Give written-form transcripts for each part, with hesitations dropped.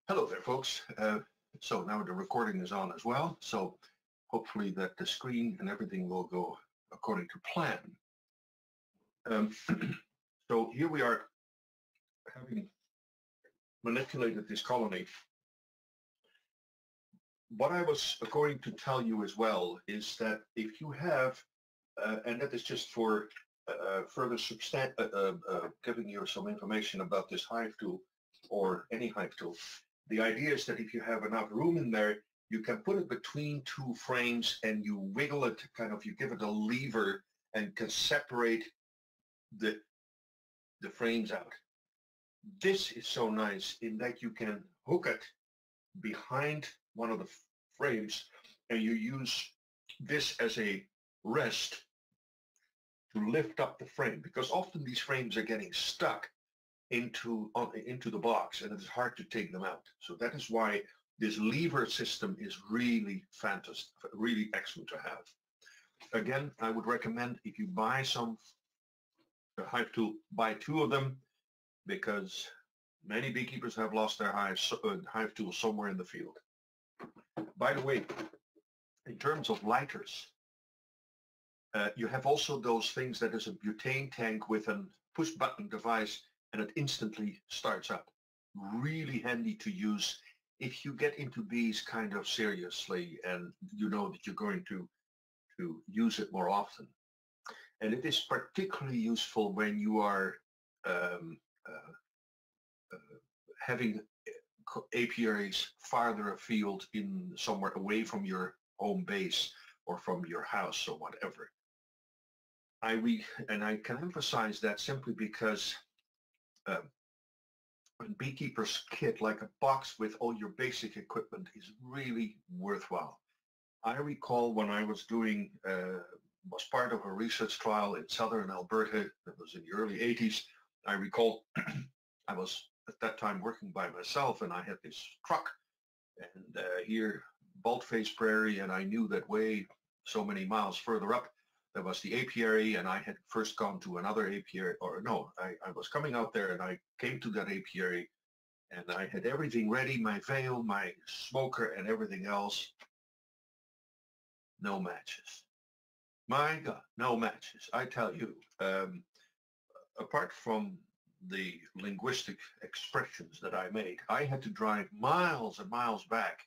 Hello there, folks. So now the recording is on as well. So hopefully that the screen and everything will go according to plan. Um, so here we are having manipulated this colony. What I was going to tell you as well is that if you have, and that is just for further giving you some information about this Hive tool or any Hive tool. The idea is that if you have enough room in there, you can put it between two frames and you wiggle it, you give it a lever and can separate the frames out. This is so nice in that you can hook it behind one of the frames and you use this as a rest to lift up the frame, because often these frames are getting stuck into the box and it's hard to take them out. So that is why this lever system is really fantastic, really excellent to have. Again, I would recommend if you buy some Hive tool, buy two of them, because many beekeepers have lost their Hive tool somewhere in the field. By the way, in terms of lighters, you have also those things that is a butane tank with a push button device and it instantly starts up. Really handy to use if you get into bees kind of seriously and you know that you're going to use it more often. And it is particularly useful when you are having apiaries farther afield, in somewhere away from your home base or from your house or whatever. And I can emphasize that simply because a beekeeper's kit, like a box with all your basic equipment, is really worthwhile. I recall when I was doing, was part of a research trial in southern Alberta, that was in the early 80s. I recall I was at that time working by myself and I had this truck and here Bald-Face Prairie, and I knew that way so many miles further up there was the apiary, and I had first gone to another apiary, or no, I was coming out there and I came to that apiary and I had everything ready, my veil, my smoker and everything else. No matches. My God, no matches. I tell you, apart from the linguistic expressions that I made, I had to drive miles and miles back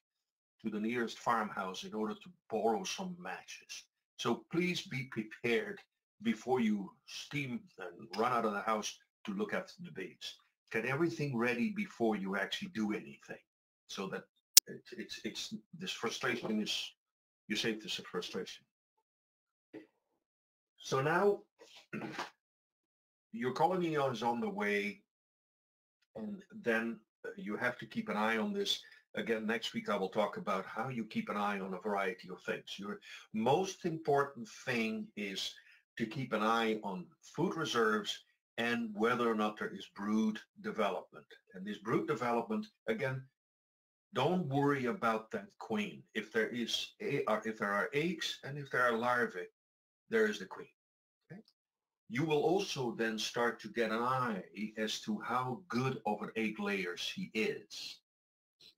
to the nearest farmhouse in order to borrow some matches. So please be prepared before you steam and run out of the house to look after the bees. Get everything ready before you actually do anything, so that it's this frustration is, you save this frustration. So now your colony is on the way, and then you have to keep an eye on this. Again, next week I will talk about how you keep an eye on a variety of things. Your most important thing is to keep an eye on food reserves and whether or not there is brood development. And this brood development, again, don't worry about that queen. If there are eggs and if there are larvae, there is the queen. Okay? You will also then start to get an eye as to how good of an egg layer she is.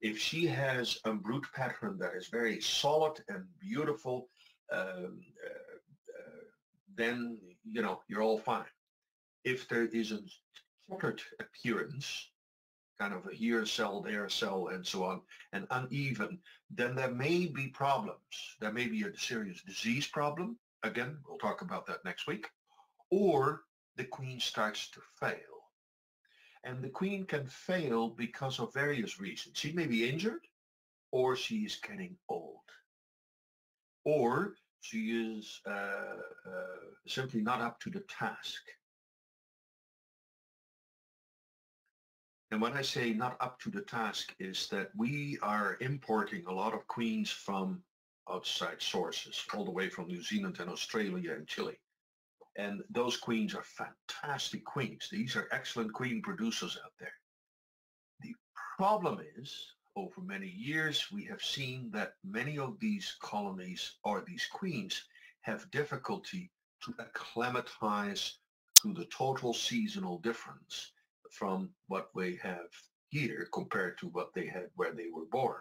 If she has a brood pattern that is very solid and beautiful, then, you know, you're all fine. If there is a checkered appearance, kind of a here cell, there cell, and so on, and uneven, then there may be problems. There may be a serious disease problem. Again, we'll talk about that next week. Or the queen starts to fail. And the queen can fail because of various reasons. She may be injured, or she is getting old, or she is simply not up to the task. And when I say not up to the task is that we are importing a lot of queens from outside sources, all the way from New Zealand and Australia and Chile. And those queens are fantastic queens. These are excellent queen producers out there. The problem is, over many years, we have seen that many of these colonies or these queens have difficulty to acclimatize to the total seasonal difference from what we have here compared to what they had where they were born.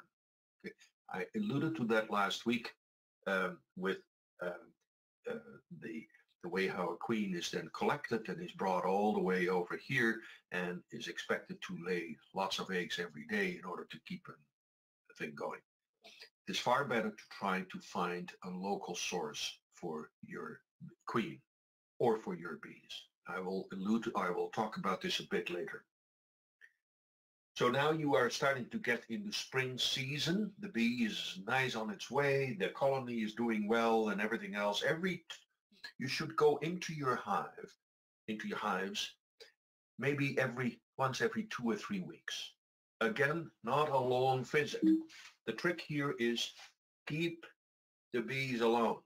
Okay. I alluded to that last week with uh, the way how a queen is then collected and is brought all the way over here and is expected to lay lots of eggs every day in order to keep a thing going. It's far better to try to find a local source for your queen or for your bees. I will talk about this a bit later. So now you are starting to get into spring season. The bee is nice on its way. The colony is doing well and everything else. You should go into your hives, maybe once every 2 or 3 weeks. Again, not a long visit. The trick here is keep the bees alone.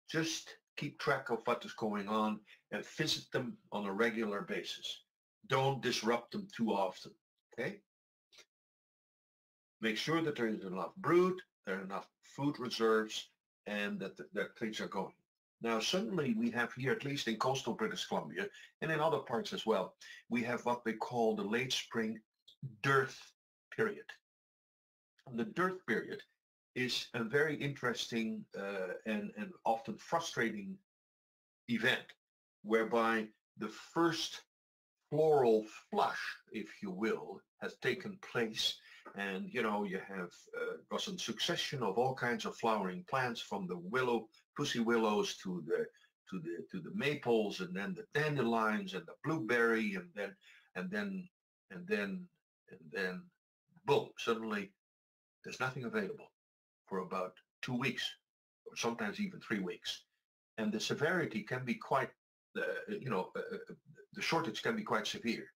Just keep track of what is going on and visit them on a regular basis. Don't disrupt them too often, okay? Make sure that there is enough brood, there are enough food reserves, and that things are going. Now, suddenly we have here, at least in coastal British Columbia, and in other parts as well, we have what they call the late spring dearth period. And the dearth period is a very interesting and often frustrating event, whereby the first floral flush, if you will, has taken place, and you have was a succession of all kinds of flowering plants, from the pussy willows to the maples, and then the dandelions and the blueberry, and then boom, suddenly there's nothing available for about 2 weeks, or sometimes even 3 weeks, and the severity can be quite, the shortage can be quite severe.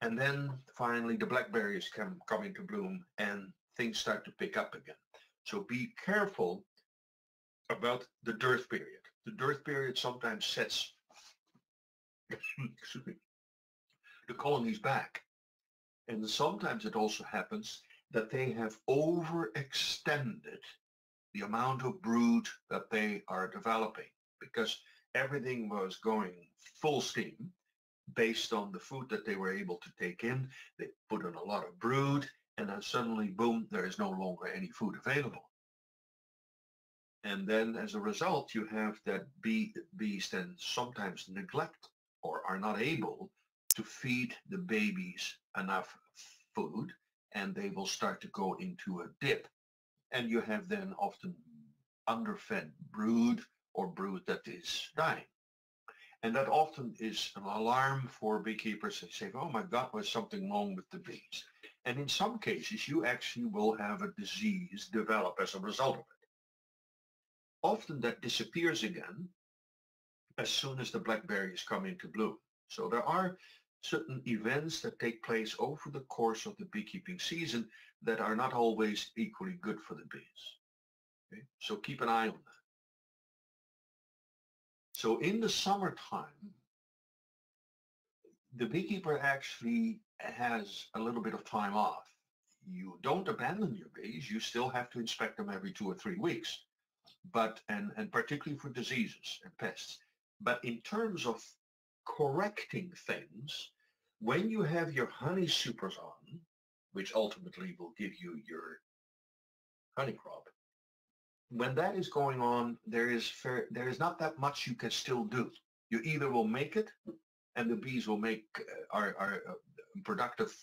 And then finally the blackberries come into bloom and things start to pick up again. So be careful about the dearth period. The dearth period sometimes sets the colonies back. And sometimes it also happens that they have overextended the amount of brood that they are developing, because everything was going full steam based on the food that they were able to take in. They put in a lot of brood, and then suddenly, boom, there is no longer any food available. And then as a result, you have that bees then sometimes neglect or are not able to feed the babies enough food, and they will start to go into a dip. And you have then often underfed brood or brood that is dying. And that often is an alarm for beekeepers. They say, oh my God, there's something wrong with the bees. And in some cases, you actually will have a disease develop as a result of it. Often that disappears again as soon as the blackberries come into bloom. So there are certain events that take place over the course of the beekeeping season that are not always equally good for the bees. Okay? So keep an eye on that. So in the summertime, the beekeeper actually has a little bit of time off. You don't abandon your bees. You still have to inspect them every 2 or 3 weeks, and particularly for diseases and pests. But in terms of correcting things, when you have your honey supers on, which ultimately will give you your honey crop, when that is going on, there is not that much you can still do. You either will make it, and the bees will make our productive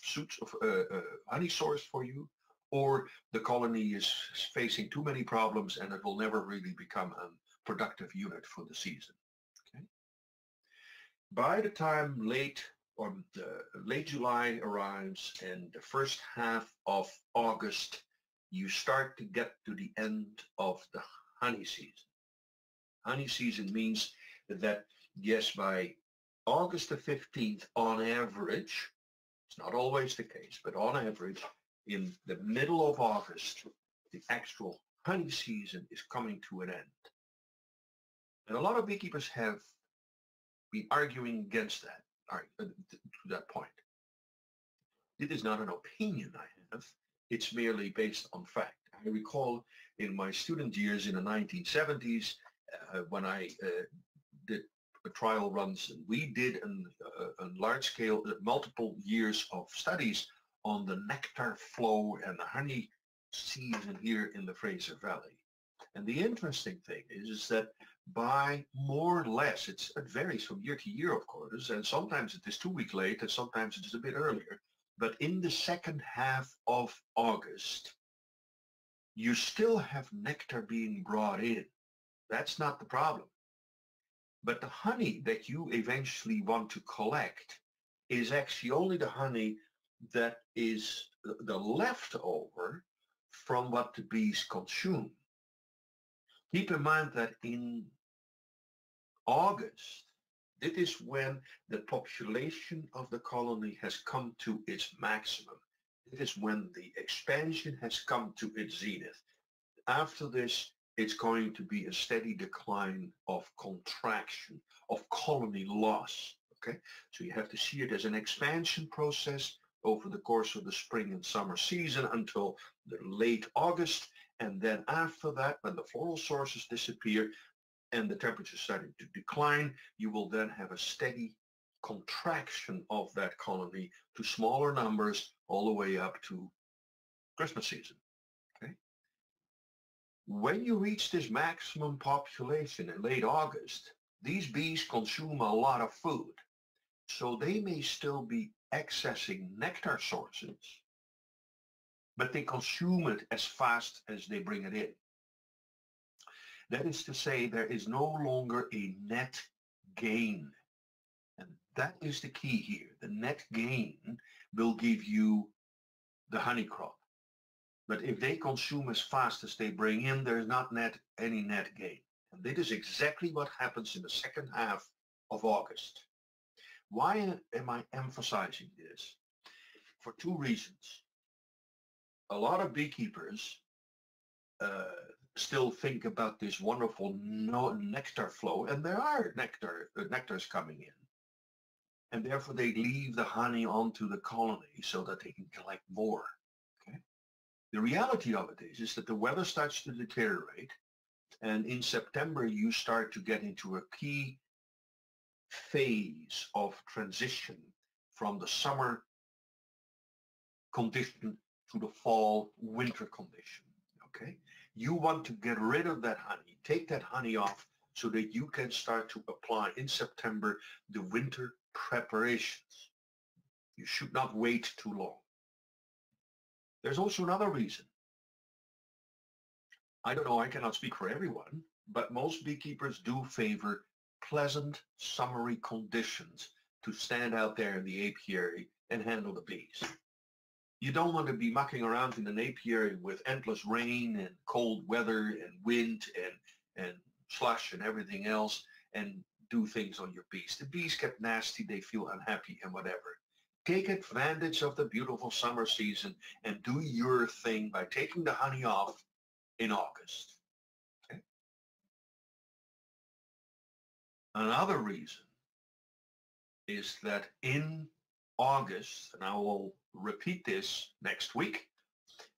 honey source for you, or the colony is facing too many problems and it will never really become a productive unit for the season. Okay? By the time late July arrives and the first half of August, you start to get to the end of the honey season. Honey season means that, yes, by August the 15th, on average, it's not always the case, but on average, in the middle of August, the actual honey season is coming to an end. And a lot of beekeepers have been arguing against that, to that point. It is not an opinion I have. It's merely based on fact. I recall in my student years in the 1970s, when I did the trial runs, and we did a large scale, multiple years of studies on the nectar flow and the honey season here in the Fraser Valley. And the interesting thing is that by more or less, it varies from year to year, of course, and sometimes it is 2 weeks late and sometimes it is a bit earlier. But in the second half of August, you still have nectar being brought in. That's not the problem. But the honey that you eventually want to collect is actually only the honey that is the leftover from what the bees consume. Keep in mind that in August, this is when the population of the colony has come to its maximum. It is when the expansion has come to its zenith. After this, it's going to be a steady decline of contraction, of colony loss. Okay, so you have to see it as an expansion process over the course of the spring and summer season until the late August. And then after that, when the floral sources disappear and the temperature starting to decline, you will then have a steady contraction of that colony to smaller numbers all the way up to Christmas season. Okay. When you reach this maximum population in late August, these bees consume a lot of food. So they may still be accessing nectar sources, but they consume it as fast as they bring it in. That is to say, there is no longer a net gain. And that is the key here. The net gain will give you the honey crop. But if they consume as fast as they bring in, there's not any net gain. And this is exactly what happens in the second half of August. Why am I emphasizing this? For two reasons. A lot of beekeepers still think about this wonderful nectar flow, and there are nectars coming in. And therefore they leave the honey onto the colony so that they can collect more. Okay? The reality of it is that the weather starts to deteriorate, and in September you start to get into a key phase of transition from the summer condition to the fall winter condition. Okay, you want to get rid of that honey, take that honey off so that you can start to apply in September the winter preparations. You should not wait too long. There's also another reason. I don't know, I cannot speak for everyone, but most beekeepers do favor pleasant summery conditions to stand out there in the apiary and handle the bees. You don't want to be mucking around in an apiary with endless rain and cold weather and wind and slush and everything else and do things on your bees. The bees get nasty, they feel unhappy and whatever. Take advantage of the beautiful summer season and do your thing by taking the honey off in August. Okay? Another reason is that in August, and I will repeat this next week,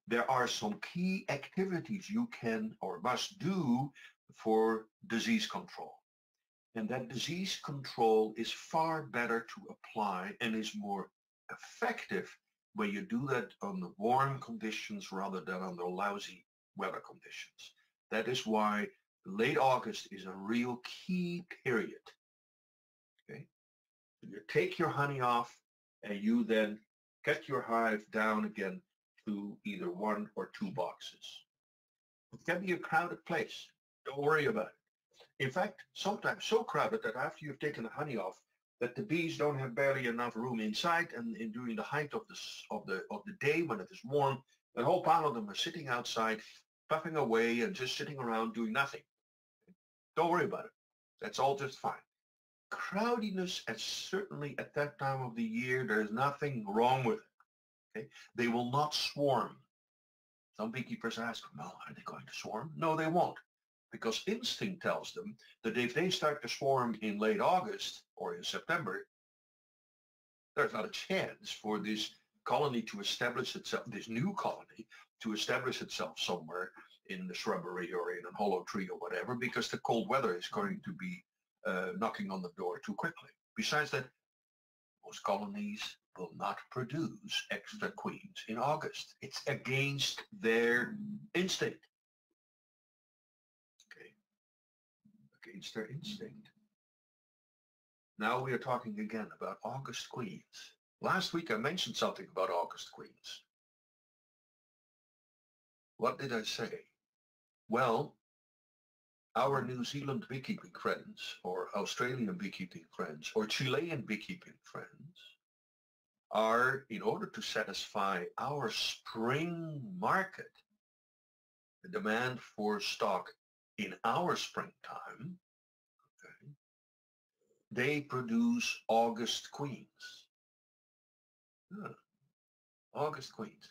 there are some key activities you can or must do for disease control. And that disease control is far better to apply and is more effective when you do that on the warm conditions rather than on the lousy weather conditions. That is why late August is a real key period. Okay? You take your honey off and you then get your hive down again to either 1 or 2 boxes. It can be a crowded place. Don't worry about it. In fact, sometimes so crowded that after you've taken the honey off, that the bees don't have barely enough room inside, and during the height of the day when it is warm, the whole pile of them are sitting outside, puffing away and just sitting around doing nothing. Don't worry about it. That's all just fine. Crowdiness, and certainly at that time of the year, there's nothing wrong with it. Okay? They will not swarm. Some beekeepers ask, well, are they going to swarm? No, they won't. Because instinct tells them that if they start to swarm in late August or in September, there's not a chance for this colony to establish itself, this new colony to establish itself somewhere in the shrubbery or in a hollow tree or whatever, because the cold weather is going to be knocking on the door too quickly. Besides that, most colonies will not produce extra queens in August. It's against their instinct. Okay, against their instinct. Now we are talking again about August queens. Last week I mentioned something about August queens. What did I say? Well, our New Zealand beekeeping friends, or Australian beekeeping friends, or Chilean beekeeping friends are, in order to satisfy our spring market, the demand for stock in our springtime, okay, they produce August queens. August queens.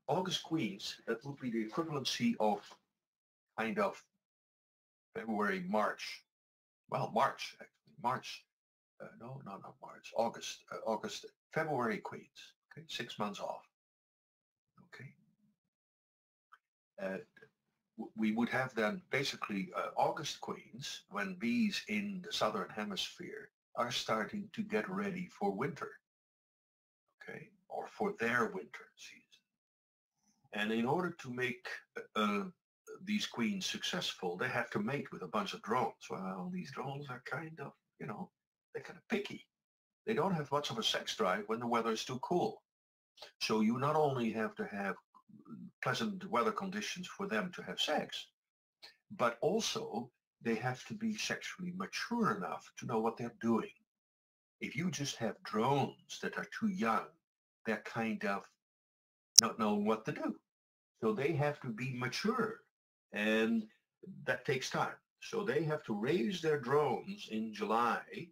August queens, that would be the equivalency of kind of February, March. Well, March, actually. March. No, not March. August, February queens. Okay, 6 months off. Okay. We would have then basically August queens when bees in the southern hemisphere are starting to get ready for winter. Okay, or for their winter season. And in order to make these queens successful, they have to mate with a bunch of drones. Well, these drones are kind of, they're kind of picky. They don't have much of a sex drive when the weather is too cool. So you not only have to have pleasant weather conditions for them to have sex, but also they have to be sexually mature enough to know what they're doing. If you just have drones that are too young, they're kind of not knowing what to do. So they have to be mature, and that takes time. So they have to raise their drones in July,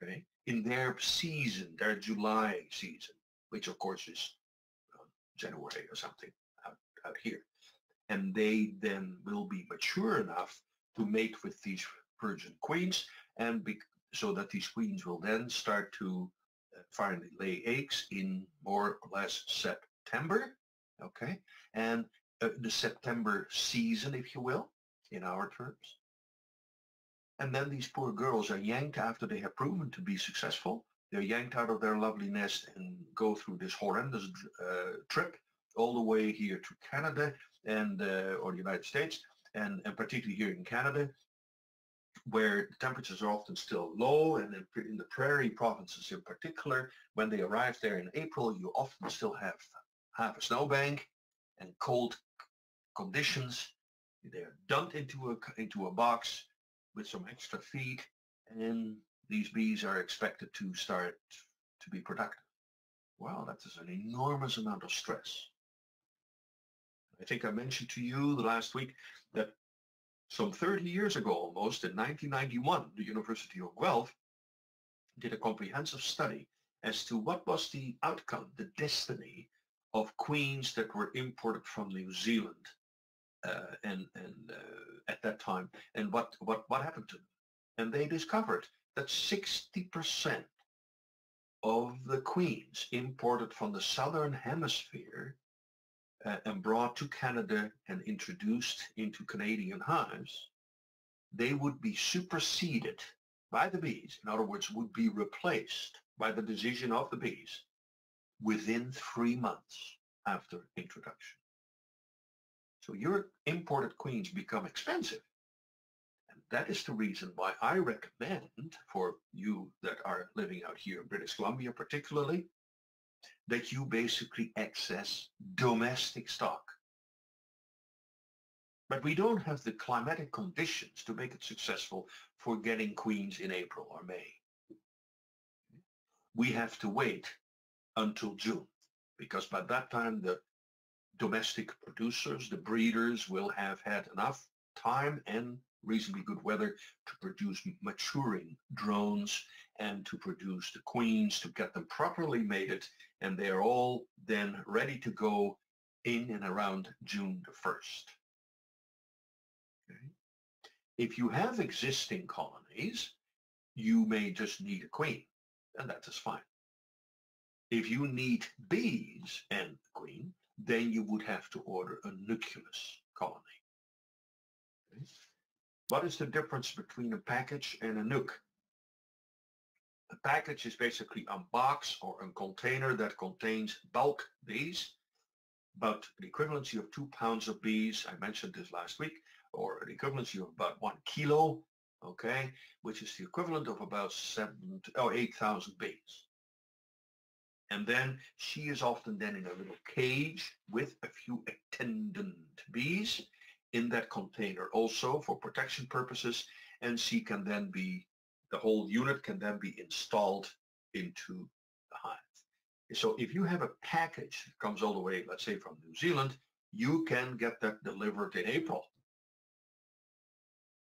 okay, in their season, their July season, which of course is January or something out here. And they then will be mature enough to mate with these virgin queens, and so that these queens will then start to finally lay eggs in more or less September, okay, and the September season, if you will, in our terms. And then these poor girls are yanked after they have proven to be successful. They're yanked out of their lovely nest and go through this horrendous trip all the way here to Canada and or the United States, and particularly here in Canada, where the temperatures are often still low, and in the prairie provinces in particular, when they arrive there in April, you often still have half a snowbank and cold conditions. They're dumped into a box with some extra feed, and these bees are expected to start to be productive. Well, that is an enormous amount of stress. I think I mentioned to you the last week that some 30 years ago almost, in 1991, the University of Guelph did a comprehensive study as to what was the outcome, the destiny of queens that were imported from New Zealand at that time, and what happened to them. And they discovered that 60% of the queens imported from the southern hemisphere and brought to Canada and introduced into Canadian hives, they would be superseded by the bees. In other words, would be replaced by the decision of the bees within 3 months after introduction. So your imported queens become expensive. And that is the reason why I recommend for you that are living out here in British Columbia particularly, that you basically access domestic stock. But we don't have the climatic conditions to make it successful for getting queens in April or May. We have to wait until June, because by that time the domestic producers, the breeders, will have had enough time and reasonably good weather to produce maturing drones and to produce the queens, to get them properly mated, and they are all then ready to go in and around June the 1st. Okay. If you have existing colonies, you may just need a queen, and that is fine. If you need bees and the queen, then you would have to order a nucleus colony. Okay. What is the difference between a package and a nuc? A package is basically a box or a container that contains bulk bees, about the equivalency of 2 pounds of bees. I mentioned this last week, or an equivalency of about 1 kilo, okay, which is the equivalent of about 8,000 bees. And then she is often then in a little cage with a few attendant bees in that container also for protection purposes, and she can then be, the whole unit can then be installed into the hive. So if you have a package that comes all the way, let's say from New Zealand, you can get that delivered in April.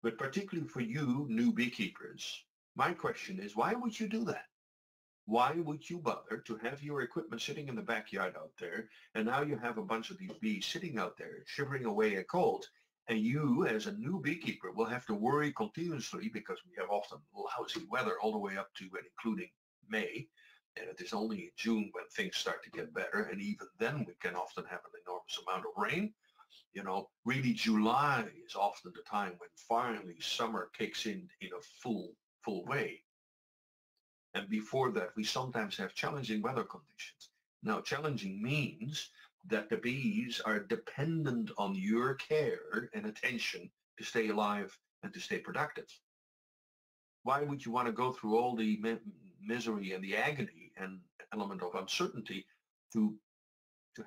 But particularly for you new beekeepers, my question is, why would you do that? Why would you bother to have your equipment sitting in the backyard out there, and now you have a bunch of these bees sitting out there shivering away at cold, and you as a new beekeeper will have to worry continuously because we have often lousy weather all the way up to and including May, and it is only in June when things start to get better, and even then we can often have an enormous amount of rain. You know, really July is often the time when finally summer kicks in a full way. And before that, we sometimes have challenging weather conditions. Now, challenging means that the bees are dependent on your care and attention to stay alive and to stay productive. Why would you want to go through all the misery and the agony and element of uncertainty to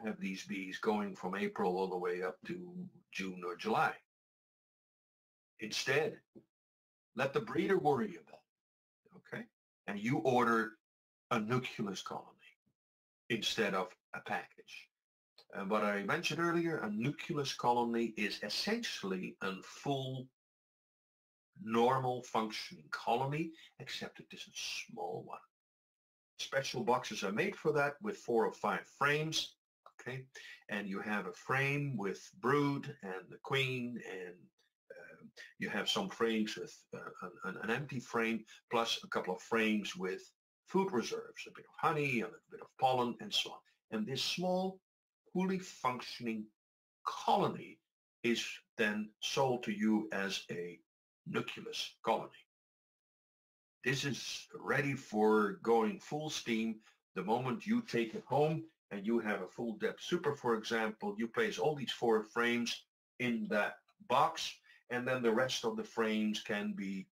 have these bees going from April all the way up to June or July? Instead, let the breeder worry about it, okay? And you order a nucleus colony instead of a package. And what I mentioned earlier, a nucleus colony is essentially a full normal functioning colony, except it is a small one. Special boxes are made for that with 4 or 5 frames, okay? And you have a frame with brood and the queen, and you have some frames with an empty frame, plus a couple of frames with food reserves, a bit of honey, a little bit of pollen, and so on. And this small, fully functioning colony is then sold to you as a nucleus colony. This is ready for going full steam the moment you take it home and you have a full depth super, for example. You place all these 4 frames in that box, and then the rest of the frames can be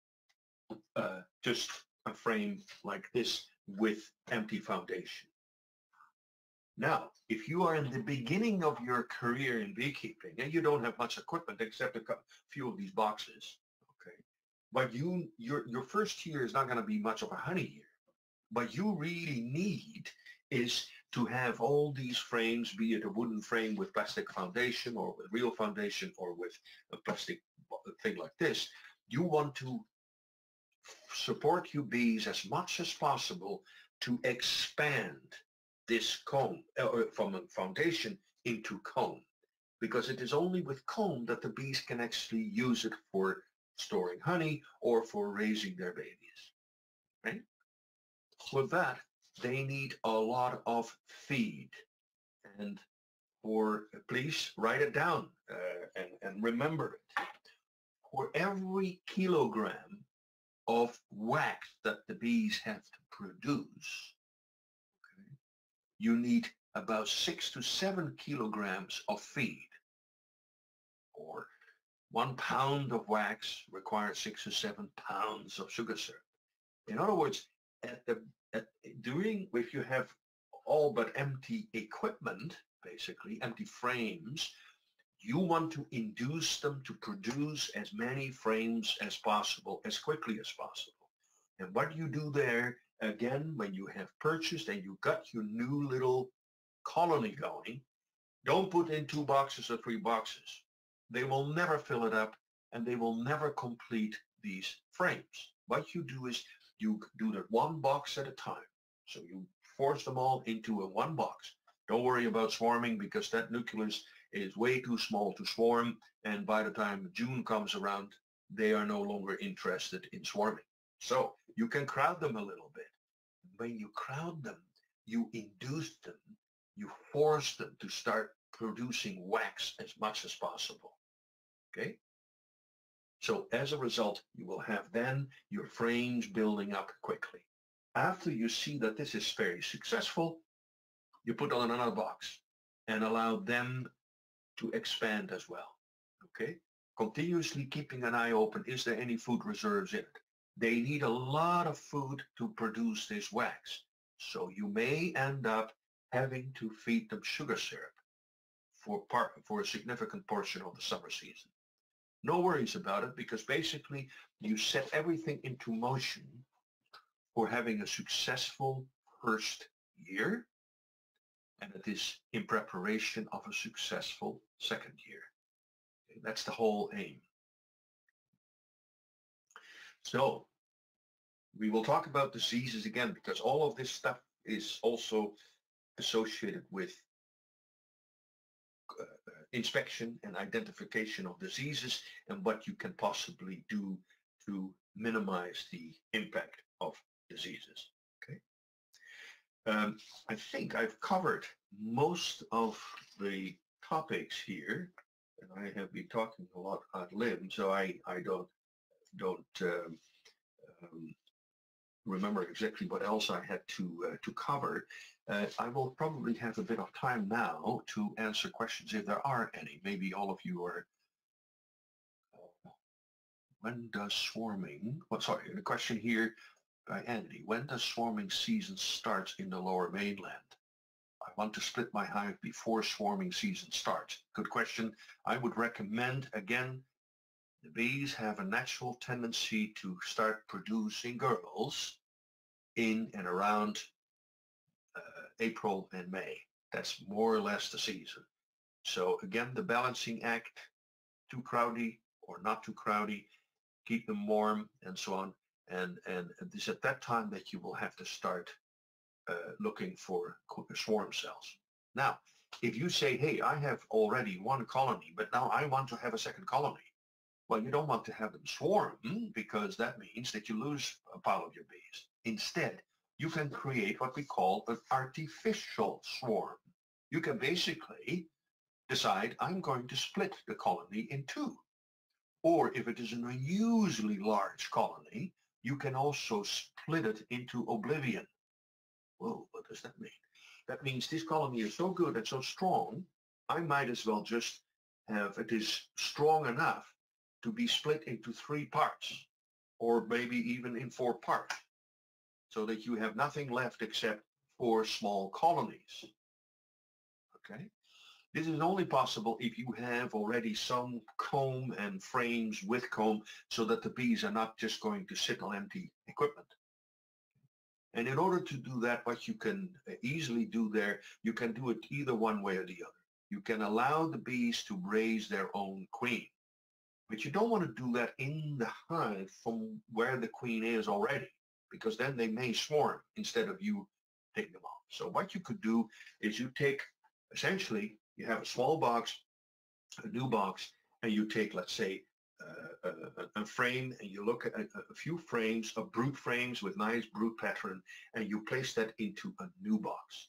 just a frame like this with empty foundation. Now, if you are in the beginning of your career in beekeeping and you don't have much equipment except a few of these boxes, okay, but your first year is not going to be much of a honey year. What you really need is to have all these frames, be it a wooden frame with plastic foundation or with real foundation or with a plastic thing like this. You want to support your bees as much as possible to expand this comb from a foundation into comb, because it is only with comb that the bees can actually use it for storing honey or for raising their babies, right? For that, they need a lot of feed. And please write it down and remember it. For every kilogram of wax that the bees have to produce, okay, you need about 6 to 7 kilograms of feed. Or 1 pound of wax requires 6 to 7 pounds of sugar syrup. In other words, if you have all but empty equipment, basically empty frames, you want to induce them to produce as many frames as possible, as quickly as possible. And what you do there, again, when you have purchased and you got your new little colony going, don't put in 2 boxes or 3 boxes. They will never fill it up and they will never complete these frames. What you do is you do that 1 box at a time. So you force them all into a 1 box. Don't worry about swarming, because that nucleus is way too small to swarm, and by the time June comes around, they are no longer interested in swarming. So you can crowd them a little bit. When you crowd them, you induce them, you force them to start producing wax as much as possible. Okay? So as a result, you will have then your frames building up quickly. After you see that this is very successful, you put on another box and allow them to expand as well. Okay? Continuously keeping an eye open, is there any food reserves in it? They need a lot of food to produce this wax. So you may end up having to feed them sugar syrup for a significant portion of the summer season. No worries about it, because basically you set everything into motion for having a successful first year, and it is in preparation of a successful second year. Okay, that's the whole aim. So we will talk about diseases again, because all of this stuff is also associated with inspection and identification of diseases and what you can possibly do to minimize the impact of diseases. Okay. I think I've covered most of the topics here, and I have been talking a lot ad lib, so I don't remember exactly what else I had to cover. I will probably have a bit of time now to answer questions if there are any. Maybe all of you are. When does swarming? Oh, sorry, the question here by Andy. When does swarming season start in the Lower Mainland? I want to split my hive before swarming season starts. Good question. I would recommend, again, the bees have a natural tendency to start producing girls in and around April and May. That's more or less the season. So again, the balancing act, too crowdy or not too crowdy, keep them warm and so on. And it is at that time that you will have to start looking for swarm cells. Now, if you say, hey, I have already one colony, but now I want to have a second colony. Well, you don't want to have them swarm, because that means that you lose a pile of your bees. Instead, you can create what we call an artificial swarm. You can basically decide, I'm going to split the colony in two. Or if it is an unusually large colony, you can also split it into oblivion. Whoa, what does that mean? That means this colony is so good and so strong, I might as well just have it is strong enough to be split into 3 parts, or maybe even in 4 parts, so that you have nothing left except 4 small colonies. Okay? This is only possible if you have already some comb and frames with comb, so that the bees are not just going to sit on empty equipment. And in order to do that, what you can easily do there, you can do it either one way or the other. You can allow the bees to raise their own queen. But you don't want to do that in the hive from where the queen is already, because then they may swarm instead of you taking them off. So what you could do is you take, essentially, you have a small box, a new box, and you take, let's say, a frame, and you look at a few frames of brood frames with nice brood pattern, and you place that into a new box,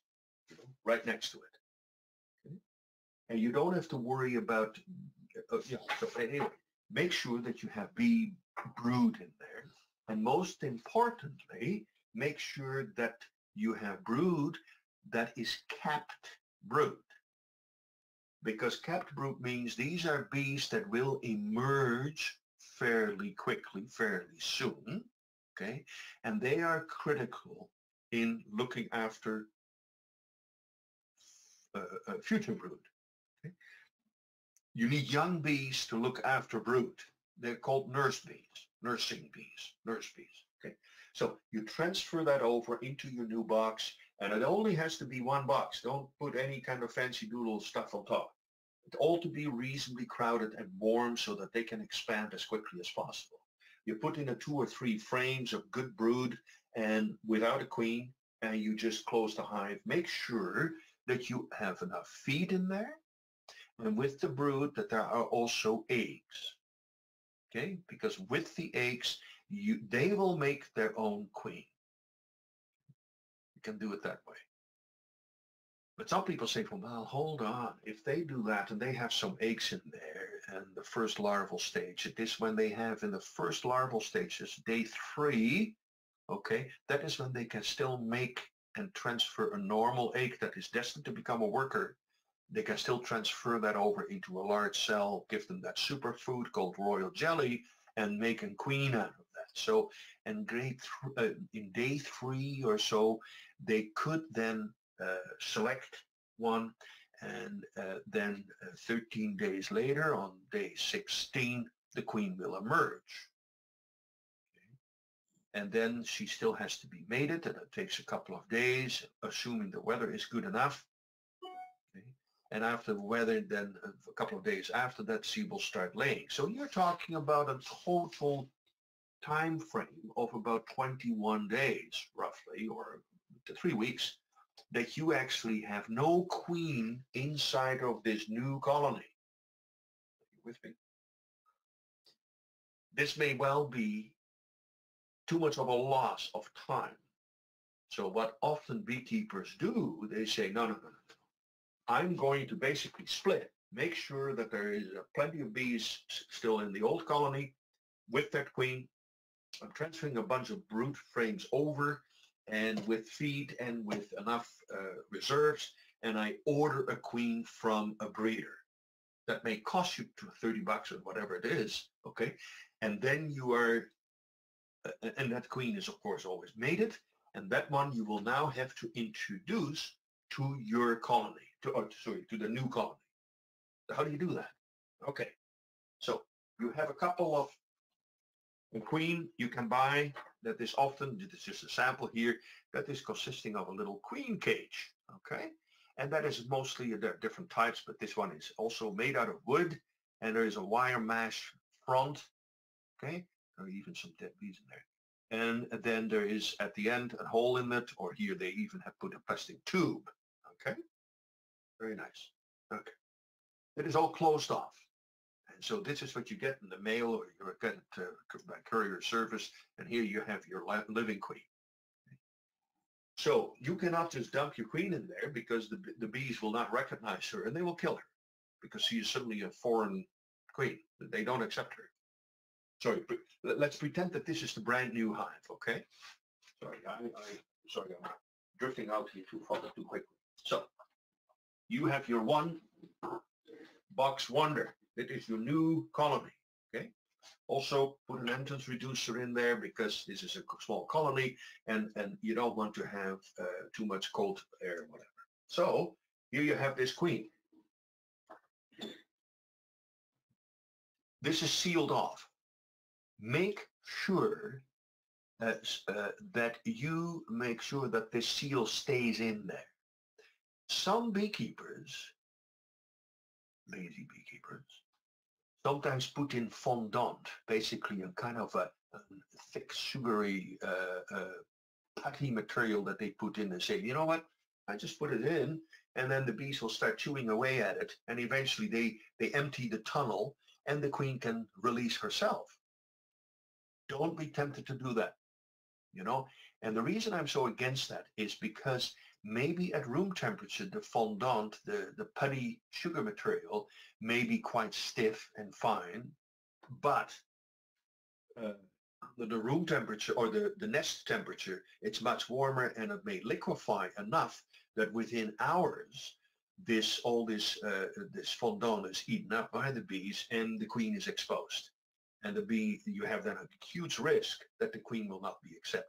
right next to it. Okay? And you don't have to worry about, so anyway, make sure that you have bee brood in there. And most importantly, make sure that you have brood that is capped brood. Because capped brood means these are bees that will emerge fairly quickly, fairly soon, okay? And they are critical in looking after future brood. Okay? You need young bees to look after brood. They're called nurse bees, nursing bees, nurse bees. Okay, so you transfer that over into your new box, and it only has to be one box. Don't put any kind of fancy doodle stuff on top. It all to be reasonably crowded and warm so that they can expand as quickly as possible. You put in 2 or 3 frames of good brood and without a queen, and you just close the hive. Make sure that you have enough feed in there, and with the brood that there are also eggs. Okay, because with the eggs, they will make their own queen. You can do it that way. But some people say, well, hold on. If they do that and they have some eggs in there and the first larval stage, it is when they have in the first larval stages, day 3, okay, that is when they can still make and transfer a normal egg that is destined to become a worker. They can still transfer that over into a large cell, give them that superfood called royal jelly, and make a queen out of that. So, and in day 3 or so, they could then select one, and then 13 days later, on day 16, the queen will emerge. And then she still has to be mated, and it takes a couple of days, assuming the weather is good enough. Okay. And after the weather, then a couple of days after that, she will start laying. So you're talking about a total time frame of about 21 days, roughly, or 3 weeks, that you actually have no queen inside of this new colony. Are you with me? This may well be too much of a loss of time. So what often beekeepers do, they say, no. I'm going to basically split, make sure that there is plenty of bees still in the old colony with that queen. I'm transferring a bunch of brood frames over, and with feed and with enough reserves, and I order a queen from a breeder. That may cost you $30 or whatever it is, okay? And then you are, and that queen is of course always mated, and that one you will now have to introduce to your colony, to the new colony. How do you do that? Okay, so you have a couple of a queen you can buy that is often, this is just a sample here, that is consisting of a little queen cage, okay? And that is mostly, there are different types, but this one is also made out of wood, and there is a wire mesh front, okay? There are even some dead bees in there. And then there is, at the end, a hole in it, or here they even have put a plastic tube, okay? Very nice, okay. It is all closed off. And so this is what you get in the mail, or you get it by courier service, and here you have your living queen. So you cannot just dump your queen in there, because the bees will not recognize her, and they will kill her, because she is suddenly a foreign queen. They don't accept her. Sorry, let's pretend that this is the brand new hive, okay? Sorry, I'm drifting out here too quickly. So you have your one box wonder. It is your new colony, okay? Also put an entrance reducer in there, because this is a small colony, and you don't want to have too much cold air, whatever. So here you have this queen. This is sealed off. Make sure that you make sure that this seal stays in there. Some beekeepers, lazy beekeepers, sometimes put in fondant, basically a kind of a thick, sugary, putty material that they put in, and say, you know what, I just put it in, and then the bees will start chewing away at it, and eventually they empty the tunnel, and the queen can release herself. Don't be tempted to do that, you know? And the reason I'm so against that is because maybe at room temperature, the fondant, the putty sugar material, may be quite stiff and fine, but the room temperature, or the nest temperature, it's much warmer, and it may liquefy enough that within hours, this fondant is eaten up by the bees, and the queen is exposed. And you have then a huge risk that the queen will not be accepted.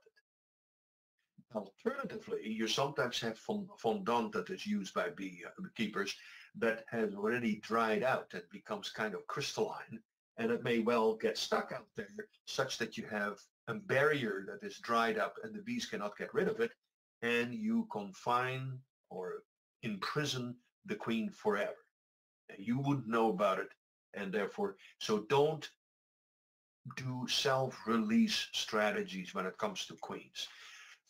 Alternatively, you sometimes have fondant that is used by beekeepers that has already dried out and becomes kind of crystalline, and it may well get stuck out there, such that you have a barrier that is dried up and the bees cannot get rid of it, and you confine or imprison the queen forever. And you wouldn't know about it, and therefore, so don't do self-release strategies when it comes to queens.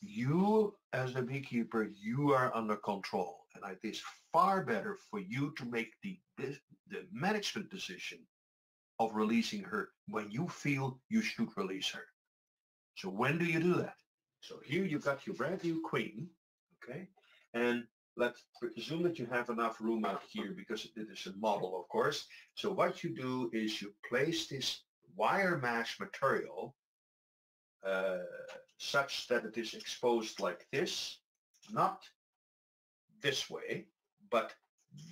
You, as a beekeeper, you are under control, and it is far better for you to make the management decision of releasing her when you feel you should release her. So when do you do that? So here you've got your brand new queen, okay? And let's presume that you have enough room out here because it is a model, of course. So what you do is you place this wire mesh material uh, such that it is exposed like this, not this way, but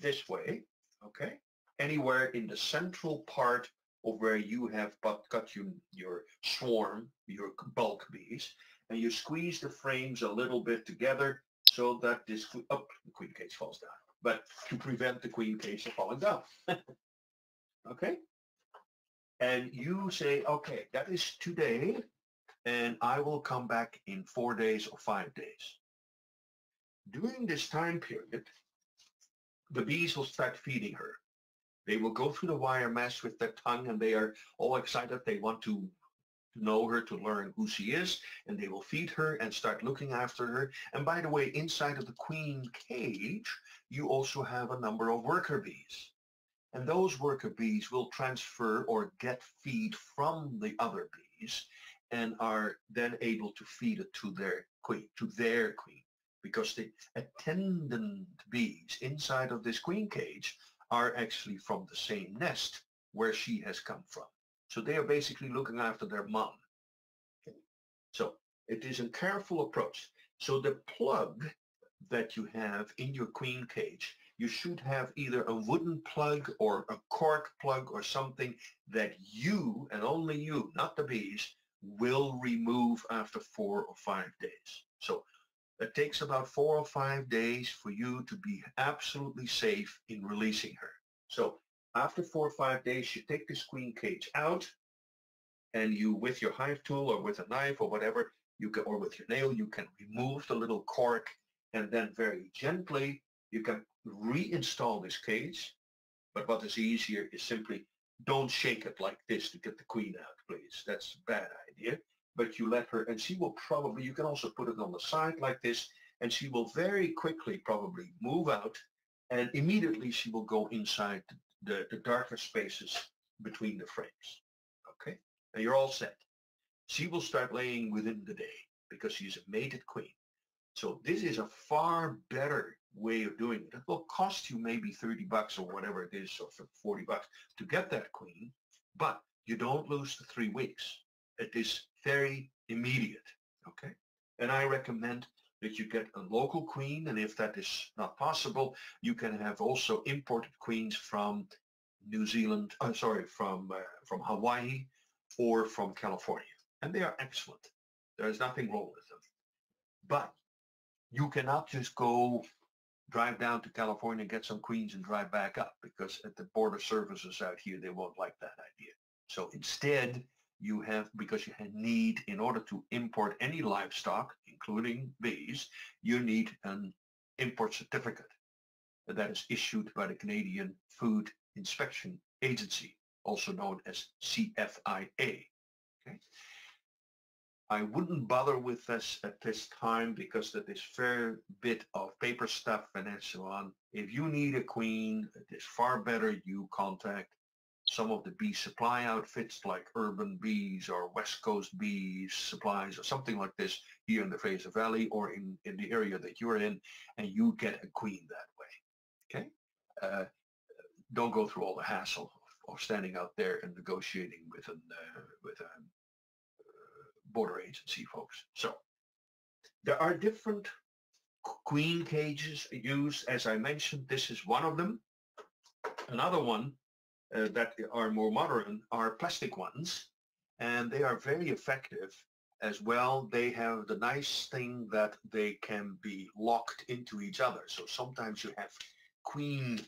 this way, okay? Anywhere in the central part of where you have got your swarm, your bulk bees, and you squeeze the frames a little bit together so that this, oh, the queen cage falls down, but to prevent the queen cage from falling down, okay? And you say, okay, that is today, and I will come back in 4 days or 5 days. During this time period, the bees will start feeding her. They will go through the wire mesh with their tongue, and they are all excited. They want to know her, to learn who she is, and they will feed her and start looking after her. And by the way, inside of the queen cage, you also have a number of worker bees. And those worker bees will transfer or get feed from the other bees and are then able to feed it to their queen, because the attendant bees inside of this queen cage are actually from the same nest where she has come from. So they are basically looking after their mom. Okay. So it is a careful approach. So the plug that you have in your queen cage, you should have either a wooden plug or a cork plug or something that you, and only you, not the bees, will remove after 4 or 5 days. So it takes about 4 or 5 days for you to be absolutely safe in releasing her. So after 4 or 5 days, you take this queen cage out, and you, with your hive tool or with a knife or whatever, you can, or with your nail, you can remove the little cork, and then very gently you can reinstall this cage. But what is easier is simply don't shake it like this to get the queen out, please. That's a bad idea. But you let her, and she will probably, you can also put it on the side like this, and she will very quickly probably move out, and immediately she will go inside the darker spaces between the frames. Okay? And you're all set. She will start laying within the day because she's a mated queen. So this is a far better way of doing it. It will cost you maybe 30 bucks or whatever it is, or 40 bucks to get that queen, but you don't lose the 3 weeks. It is very immediate, okay? And I recommend that you get a local queen, and if that is not possible, you can have also imported queens from New Zealand, from Hawaii or from California. And they are excellent. There is nothing wrong with them. But you cannot just go drive down to California, get some queens and drive back up, because at the border services out here, they won't like that idea. So instead, you have, because you need, in order to import any livestock, including bees, you need an import certificate that is issued by the Canadian Food Inspection Agency, also known as CFIA. Okay? I wouldn't bother with this at this time because that is fair bit of paper stuff and so on. If you need a queen, it is far better you contact some of the bee supply outfits like Urban Bees or West Coast Bees Supplies or something like this here in the Fraser Valley or in the area that you're in, and you get a queen that way, okay? Don't go through all the hassle of standing out there and negotiating with a border agency folks. So there are different queen cages used. As I mentioned, this is one of them. Another one that are more modern are plastic ones, and they are very effective as well. They have the nice thing that they can be locked into each other. So sometimes you have queen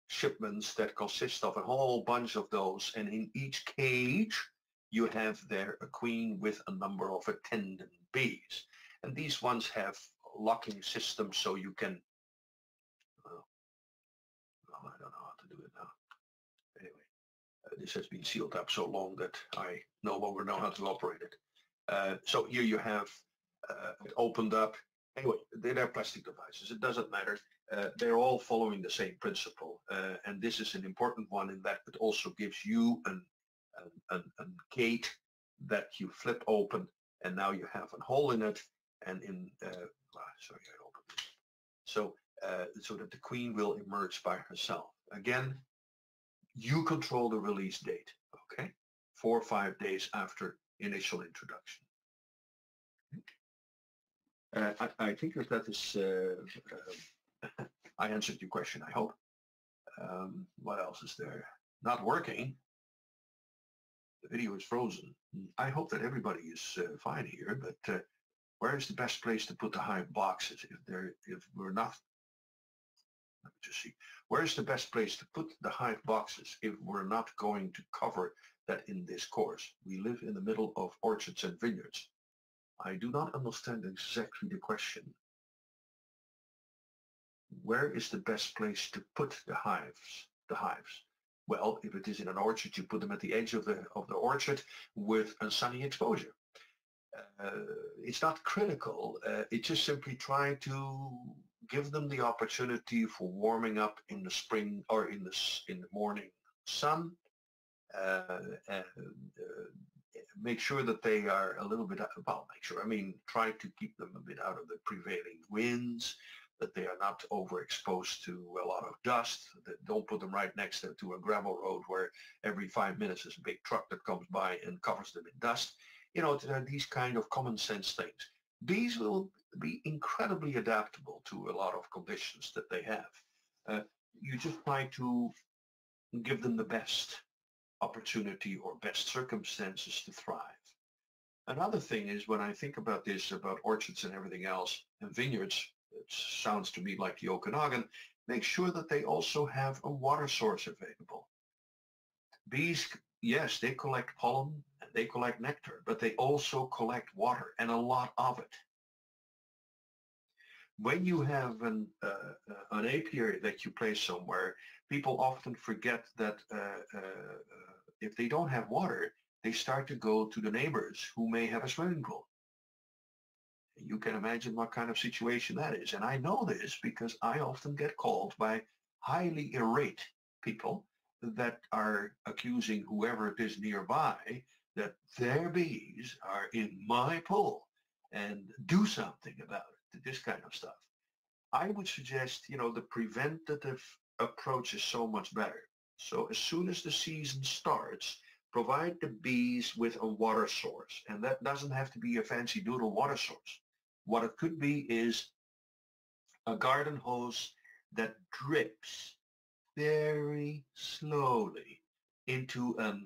shipments that consist of a whole bunch of those, and in each cage you have there a queen with a number of attendant bees. And these ones have locking systems, so you can, well, I don't know how to do it now. Anyway, this has been sealed up so long that I no longer know how to operate it. So here you have it opened up. Anyway, they're plastic devices. It doesn't matter. They're all following the same principle. And this is an important one in that it also gives you a gate that you flip open, and now you have a hole in it, and sorry, I opened it. So so that the queen will emerge by herself. Again, you control the release date, okay? 4 or 5 days after initial introduction. I think that is, I answered your question, I hope. What else is there? Not working. The video is frozen. I hope that everybody is fine here, but where is the best place to put the hive boxes if we're not? Let me just see. Where is the best place to put the hive boxes if we're not going to cover that in this course? We live in the middle of orchards and vineyards. I do not understand exactly the question. Where is the best place to put the hives? Well, if it is in an orchard, you put them at the edge of the orchard with a sunny exposure. It's not critical. It's just simply try to give them the opportunity for warming up in the spring or in the morning sun. Make sure that they are a little bit, well, try to keep them a bit out of the prevailing winds, that they are not overexposed to a lot of dust. Don't put them right next to a gravel road where every 5 minutes is a big truck that comes by and covers them in dust. You know, these kind of common sense things. Bees will be incredibly adaptable to a lot of conditions that they have. You just try to give them the best opportunity or best circumstances to thrive. Another thing is, when I think about this, about orchards and everything else, and vineyards, it sounds to me like the Okanagan, make sure that they also have a water source available. Bees, yes, they collect pollen and they collect nectar, but they also collect water, and a lot of it. When you have an apiary that you place somewhere, people often forget that if they don't have water, they start to go to the neighbors who may have a swimming pool. You can imagine what kind of situation that is. And I know this because I often get called by highly irate people that are accusing whoever it is nearby that their bees are in my pool and do something about it, this kind of stuff. I would suggest, you know, the preventative approach is so much better. So as soon as the season starts, provide the bees with a water source. And that doesn't have to be a fancy doodle water source. What it could be is a garden hose that drips very slowly into a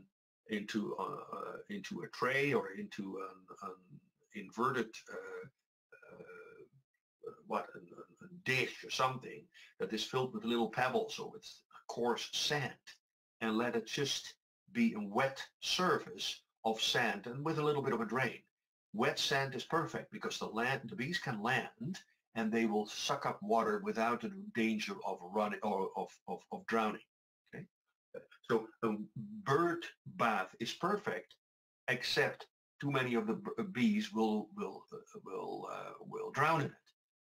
tray or into an inverted a dish or something that is filled with little pebbles or with coarse sand, and let it just be a wet surface of sand and with a little bit of a drain. Wet sand is perfect because the bees can land and they will suck up water without the danger of running or of drowning. Okay, so a bird bath is perfect, except too many of the bees will drown in it.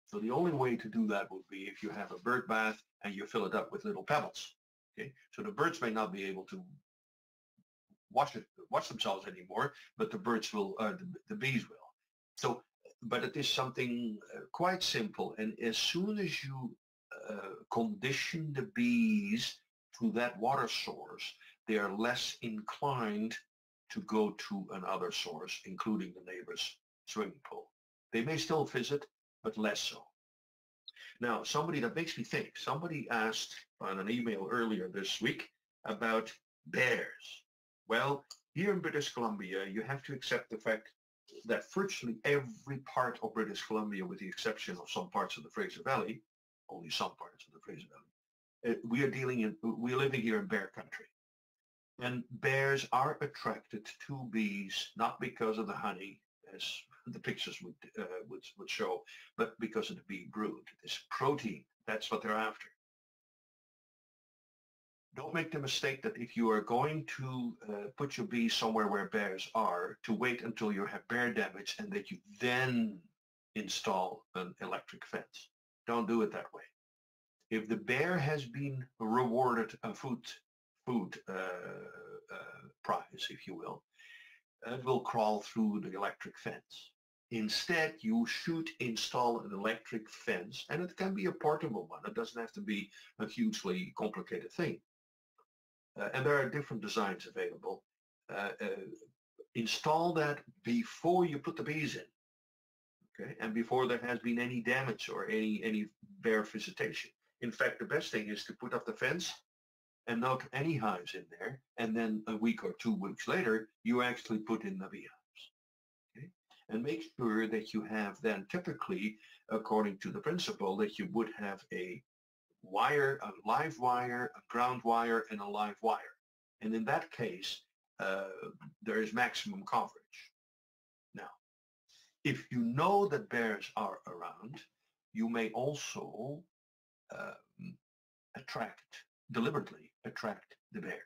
So the only way to do that would be if you have a bird bath and you fill it up with little pebbles. Okay, so the birds may not be able to wash themselves anymore, but the birds will, the bees will. So, but it is something quite simple. And as soon as you condition the bees to that water source, they are less inclined to go to another source, including the neighbor's swimming pool. They may still visit, but less so. Now, that makes me think, somebody asked on an email earlier this week about bears. Well, here in British Columbia, you have to accept the fact that virtually every part of British Columbia, with the exception of some parts of the Fraser Valley, only some parts of the Fraser Valley, we're living here in bear country. And bears are attracted to bees, not because of the honey, as the pictures would show, but because of the bee brood. This protein, that's what they're after. Don't make the mistake that if you are going to put your bees somewhere where bears are, to wait until you have bear damage and that you then install an electric fence. Don't do it that way. If the bear has been rewarded a food prize, if you will, it will crawl through the electric fence. Instead, you should install an electric fence, and it can be a portable one. It doesn't have to be a hugely complicated thing. And there are different designs available. Install that before you put the bees in, okay, and before there has been any damage or any bear visitation. In fact, the best thing is to put up the fence and not any hives in there, and then a week or 2 weeks later, you actually put in the beehives. Okay? And make sure that you have then typically, according to the principle, that you would have a wire, a live wire, a ground wire, and a live wire. And in that case, there is maximum coverage. Now, if you know that bears are around, you may also deliberately attract the bear.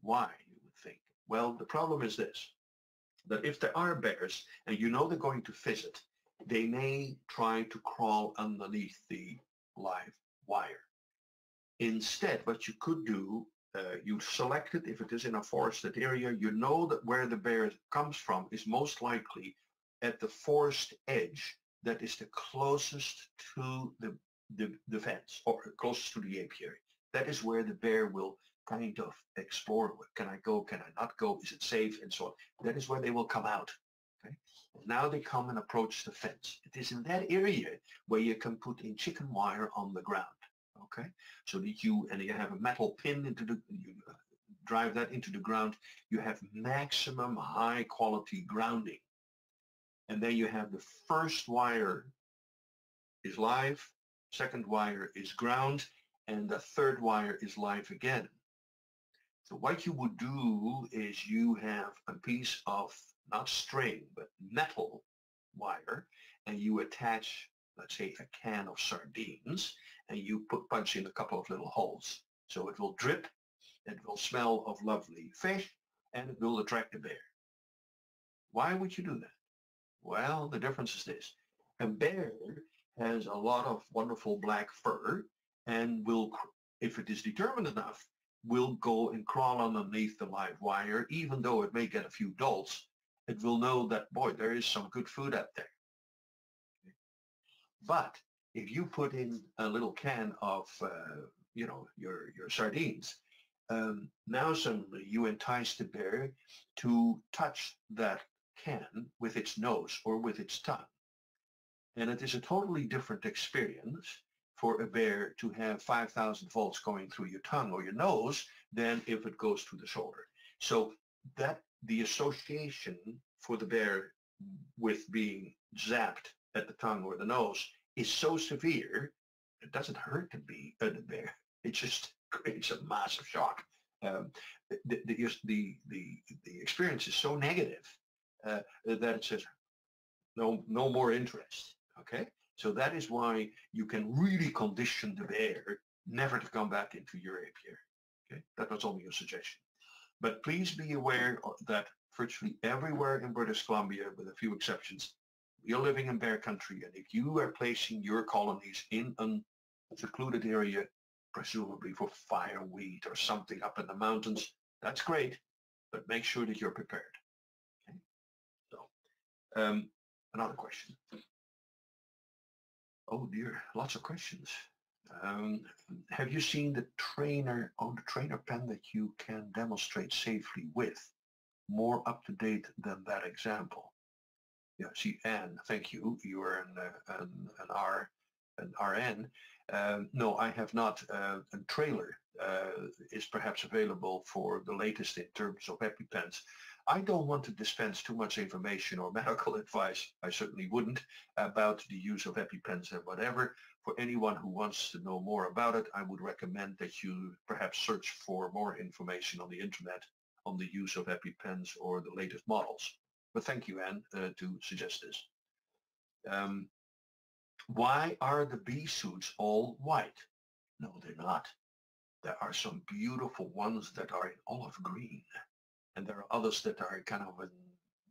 Why, you would think? Well, the problem is this, that if there are bears and you know they're going to visit, they may try to crawl underneath the live wire. Instead, what you could do, you select it. If it is in a forested area, you know that where the bear comes from is most likely at the forest edge that is the closest to the fence or closest to the apiary. That is where the bear will kind of explore. Can I go? Can I not go? Is it safe? And so on. That is where they will come out. Okay? Now they come and approach the fence. It is in that area where you can put in chicken wire on the ground. Okay, so that you have a metal pin into the, you drive that into the ground, you have maximum high quality grounding. And then you have the first wire is live, second wire is ground, and the third wire is live again. So what you would do is you have a piece of, not string, but metal wire, and you attach, let's say, a can of sardines, and you punch in a couple of little holes. So it will drip, it will smell of lovely fish, and it will attract the bear. Why would you do that? Well, the difference is this. A bear has a lot of wonderful black fur and will, if it is determined enough, will go and crawl underneath the live wire, even though it may get a few dolts. It will know that, boy, there is some good food out there. But if you put in a little can of, your sardines, now suddenly you entice the bear to touch that can with its nose or with its tongue. And it is a totally different experience for a bear to have 5,000 volts going through your tongue or your nose than if it goes through the shoulder. So that the association for the bear with being zapped at the tongue or the nose is so severe, it doesn't hurt to be the bear. It just creates a massive shock. The experience is so negative that it says no more interest. Okay, so that is why you can really condition the bear never to come back into your apiary. Okay, that was only a suggestion. But please be aware that virtually everywhere in British Columbia, with a few exceptions, you're living in bear country, and if you are placing your colonies in a secluded area, presumably for fireweed or something up in the mountains, that's great, but make sure that you're prepared. Okay? So, another question. Oh dear, lots of questions. Have you seen the trainer pen that you can demonstrate safely with? More up to date than that example. Yeah, see, Anne, thank you. You are an RN. No, I have not. A trailer is perhaps available for the latest in terms of EpiPens. I don't want to dispense too much information or medical advice. I certainly wouldn't about the use of EpiPens and whatever. For anyone who wants to know more about it, I would recommend that you perhaps search for more information on the internet on the use of EpiPens or the latest models. But thank you, Anne, to suggest this. Why are the bee suits all white? No, they're not. There are some beautiful ones that are in olive green, and there are others that are kind of a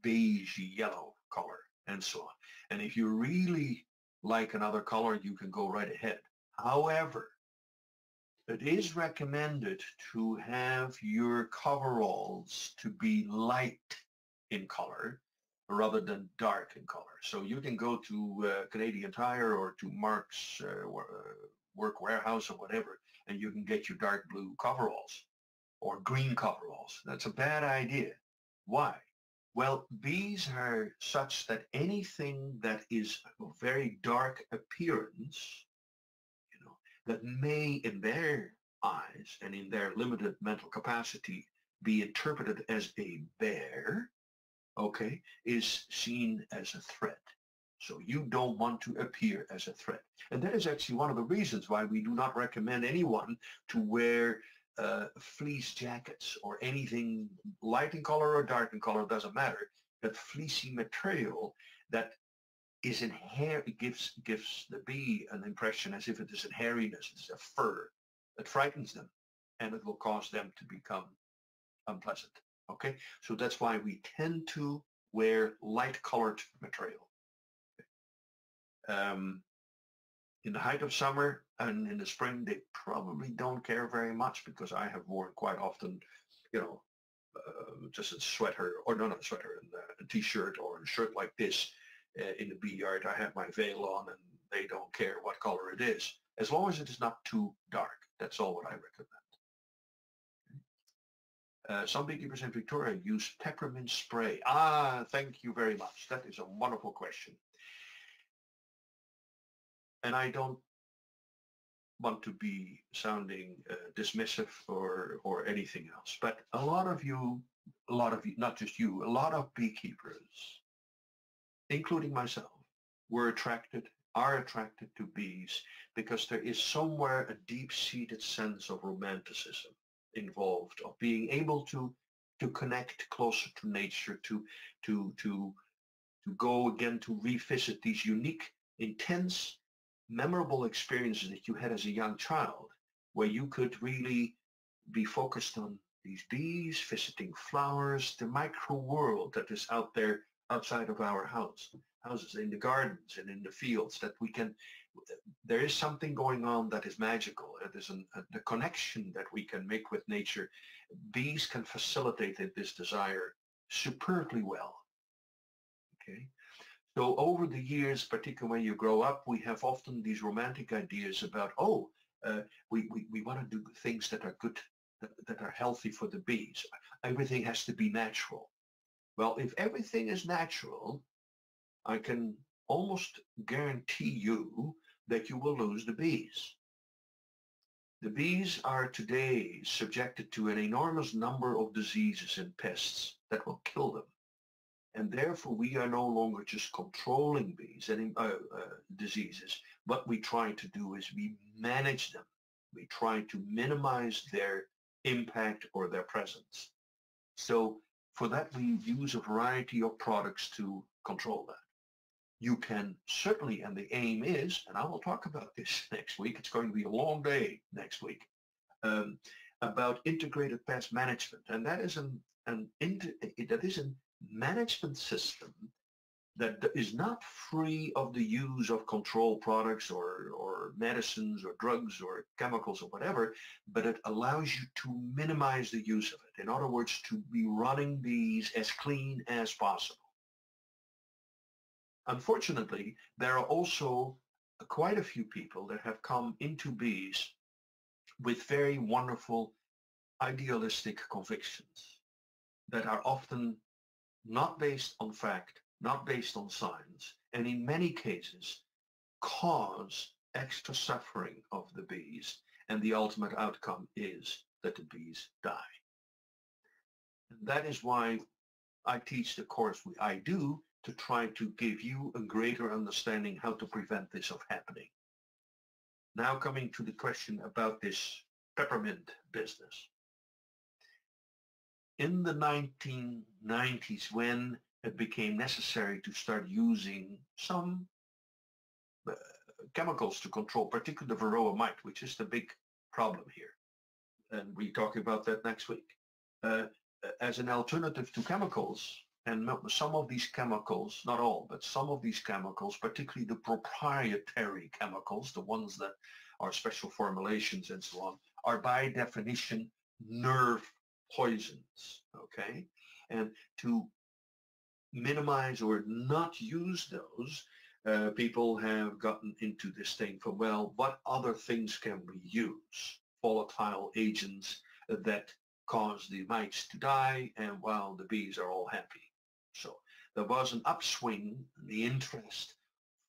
beige yellow color, and so on. And if you really like another color, you can go right ahead. However, it is recommended to have your coveralls to be light in color, rather than dark in color. So you can go to Canadian Tire or to Mark's work warehouse or whatever, and you can get your dark blue coveralls or green coveralls. That's a bad idea. Why? Well, bees are such that anything that is of very dark appearance, that may in their eyes and in their limited mental capacity be interpreted as a bear, okay, is seen as a threat. So you don't want to appear as a threat. And that is actually one of the reasons why we do not recommend anyone to wear fleece jackets or anything light in color or dark in color, doesn't matter. That fleecy material that is in hair, it gives the bee an impression as if it is in hairiness, it's a fur. It frightens them and it will cause them to become unpleasant. Okay, so that's why we tend to wear light colored material. In the height of summer and in the spring, they probably don't care very much, because I have worn quite often, just a sweater, or not a sweater, a t-shirt or a shirt like this in the bee yard. I have my veil on and they don't care what color it is, as long as it is not too dark. That's all what I recommend. Some beekeepers in Victoria use peppermint spray. Thank you very much. That is a wonderful question. And I don't want to be sounding dismissive or anything else, but a lot of you, not just you, a lot of beekeepers, including myself, are attracted to bees because there is somewhere a deep-seated sense of romanticism involved, of being able to connect closer to nature, to go again, to revisit these unique, intense, memorable experiences that you had as a young child, where you could really be focused on these bees, visiting flowers, the micro world that is out there outside of our houses, in the gardens and in the fields, that there is something going on that is magical. It is the connection that we can make with nature. Bees can facilitate this desire superbly well. Okay. So over the years, particularly when you grow up, we have often these romantic ideas about, we want to do things that are good, that are healthy for the bees. Everything has to be natural. Well, if everything is natural, I can almost guarantee you that you will lose the bees. The bees are today subjected to an enormous number of diseases and pests that will kill them. And therefore, we are no longer just controlling bees and diseases. What we try to do is we manage them. We try to minimize their impact or their presence. So for that, we use a variety of products to control that. You can certainly, and the aim is, and I will talk about this next week, it's going to be a long day next week, about integrated pest management. And that is a management system that is not free of the use of control products or medicines or drugs or chemicals or whatever, but it allows you to minimize the use of it. In other words, to be running bees as clean as possible. Unfortunately, there are also quite a few people that have come into bees with very wonderful idealistic convictions that are often not based on fact, not based on science, and in many cases cause extra suffering of the bees, and the ultimate outcome is that the bees die. And that is why I teach the course I do, to try to give you a greater understanding how to prevent this of happening. Now coming to the question about this peppermint business. In the 1990s, when it became necessary to start using some chemicals to control, particularly the varroa mite, which is the big problem here, and we're talking about that next week, as an alternative to chemicals, and some of these chemicals, not all, but some of these chemicals, particularly the proprietary chemicals, the ones that are special formulations and so on, are by definition nerve poisons, okay? And to minimize or not use those, people have gotten into this thing for, well, what other things can we use? Volatile agents that cause the mites to die, and while the bees are all happy. So there was an upswing in the interest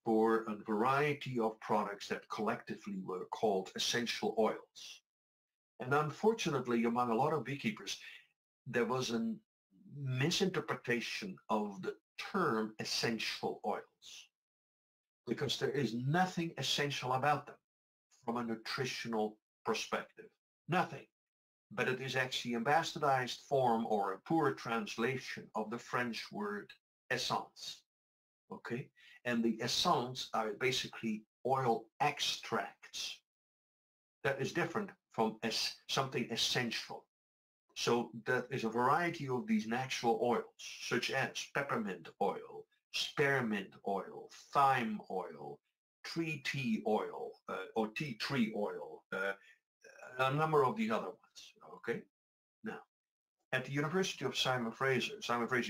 for a variety of products that collectively were called essential oils. And unfortunately, among a lot of beekeepers, there was a misinterpretation of the term essential oils, because there is nothing essential about them from a nutritional perspective. Nothing. But it is actually a bastardized form or a poor translation of the French word essence. Okay? And the essence are basically oil extracts. That is different from something essential. So that is a variety of these natural oils, such as peppermint oil, spearmint oil, thyme oil, tree tea oil, or tea tree oil, a number of the other ones. Okay? Now, at the University of Simon Fraser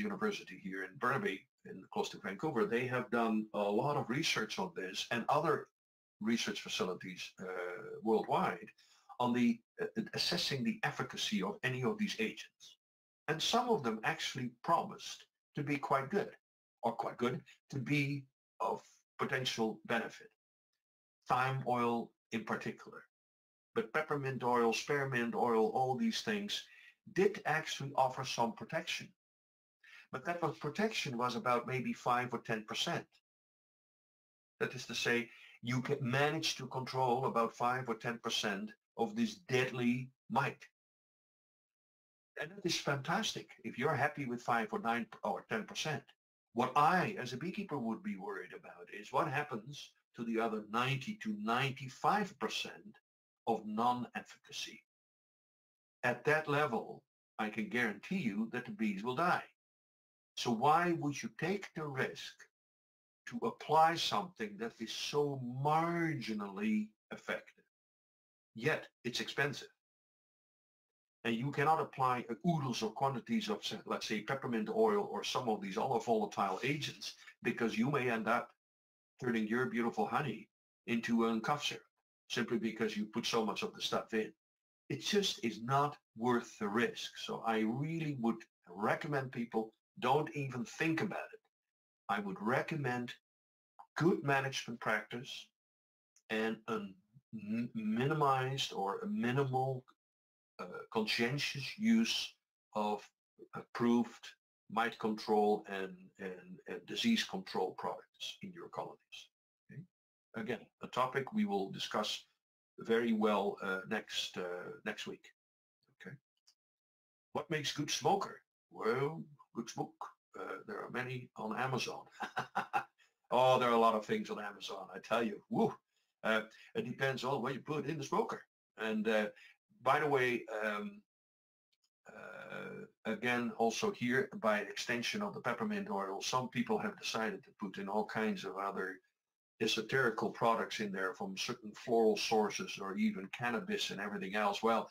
University here in Burnaby, close to Vancouver, they have done a lot of research on this and other research facilities worldwide on the assessing the efficacy of any of these agents. And some of them actually promised to be quite good, to be of potential benefit. Thyme oil in particular. But peppermint oil, spearmint oil, all these things did actually offer some protection. But that protection was about maybe 5 or 10%. That is to say, you can manage to control about 5 or 10% of this deadly mite. And that is fantastic if you're happy with 5 or 9 or 10%. What I, as a beekeeper, would be worried about is what happens to the other 90 to 95% of non-efficacy. At that level, I can guarantee you that the bees will die. So why would you take the risk to apply something that is so marginally effective? Yet it's expensive. And you cannot apply oodles of quantities of, let's say, peppermint oil or some of these other volatile agents, because you may end up turning your beautiful honey into a cough syrup simply because you put so much of the stuff in. It just is not worth the risk. So I really would recommend people don't even think about it. I would recommend good management practice and a minimized or a minimal conscientious use of approved mite control and disease control products in your colonies. Okay? Again, a topic we will discuss very well next week. Okay. What makes good smoker? Well, good smoke. There are many on Amazon. Oh, there are a lot of things on Amazon. I tell you, woo. It depends on what you put in the smoker. And by the way, again, also here, by extension of the peppermint oil, some people have decided to put in all kinds of other esoterical products in there from certain floral sources or even cannabis and everything else. Well,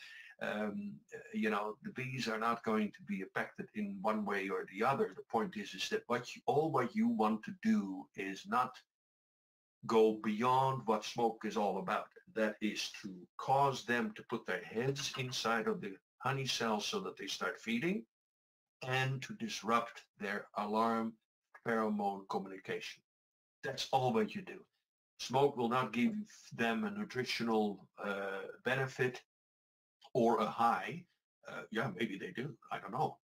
you know, the bees are not going to be affected in one way or the other. The point is that what you want to do is not go beyond what smoke is all about. That is to cause them to put their heads inside of the honey cells so that they start feeding, and to disrupt their alarm pheromone communication. That's all what you do. Smoke will not give them a nutritional benefit or a high. Yeah, maybe they do. I don't know.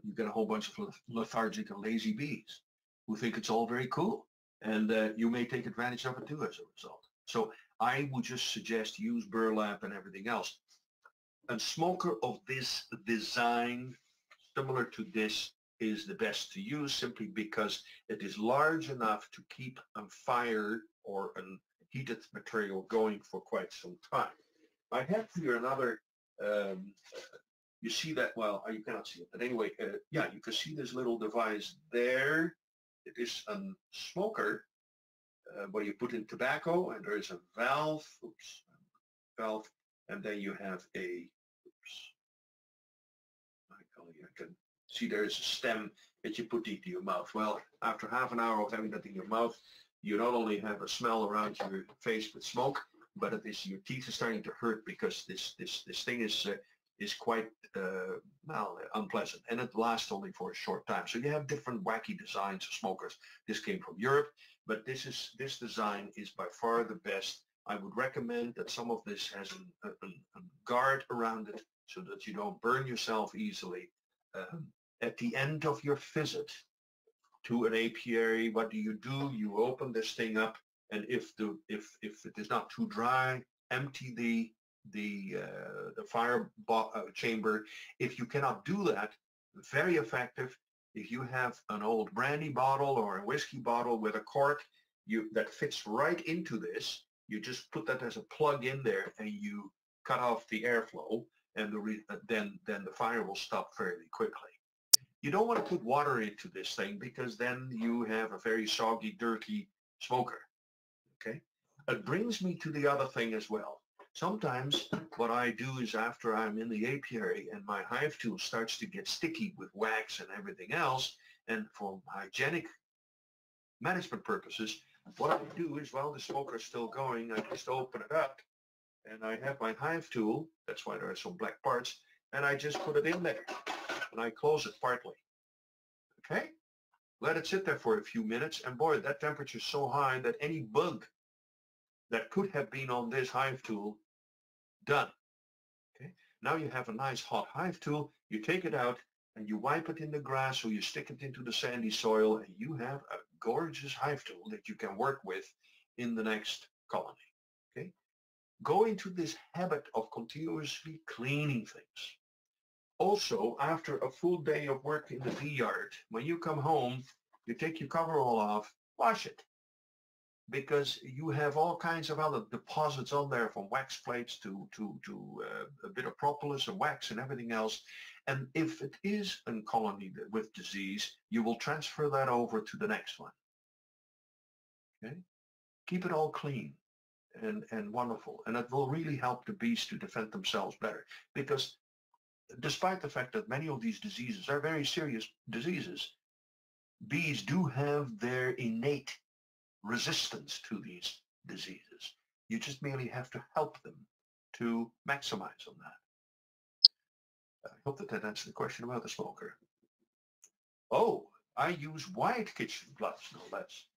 You get a whole bunch of lethargic and lazy bees who think it's all very cool. And you may take advantage of it too as a result. So I would just suggest use burlap and everything else. A smoker of this design, similar to this, is the best to use simply because it is large enough to keep a fire or a heated material going for quite some time. I have here another, you see that, well, you cannot see it, but anyway, yeah, you can see this little device there. It is a smoker where you put in tobacco, and there is a valve, valve, and then you have a, I can See, there is a stem that you put into your mouth. Well, after half an hour of having that in your mouth, you not only have a smell around your face with smoke, but it is your teeth are starting to hurt because this thing is quite well, unpleasant, and it lasts only for a short time. So you have different wacky designs of smokers. This came from Europe, but this design is by far the best. I would recommend that some of this has a guard around it so that you don't burn yourself easily. At the end of your visit to an apiary, what do? You open this thing up, and if it is not too dry, empty the fire chamber. If you cannot do that, very effective. If you have an old brandy bottle or a whiskey bottle with a cork that fits right into this, you just put that as a plug in there, and you cut off the airflow, and then the fire will stop fairly quickly. You don't want to put water into this thing because then you have a very soggy, dirty smoker. Okay? It brings me to the other thing as well. Sometimes what I do is after I'm in the apiary and my hive tool starts to get sticky with wax and everything else, and for hygienic management purposes, what I do is while the smoker is still going, I just open it up and I have my hive tool, that's why there are some black parts, and I just put it in there and I close it partly. Okay? Let it sit there for a few minutes, and boy, that temperature is so high that any bug that could have been on this hive tool, done. Okay? Now you have a nice hot hive tool, you take it out and you wipe it in the grass or you stick it into the sandy soil, and you have a gorgeous hive tool that you can work with in the next colony. Okay? Go into this habit of continuously cleaning things. Also, after a full day of work in the bee yard, when you come home, you take your coverall off, wash it, because you have all kinds of other deposits on there, from wax plates to a bit of propolis and wax and everything else. And if it is a colony with disease, you will transfer that over to the next one. Okay? Keep it all clean and wonderful, and it will really help the bees to defend themselves better, because despite the fact that many of these diseases are very serious diseases, bees do have their innate resistance to these diseases. You just merely have to help them to maximize on that. I hope that answers the question about the smoker. Oh, I use white kitchen gloves, no less,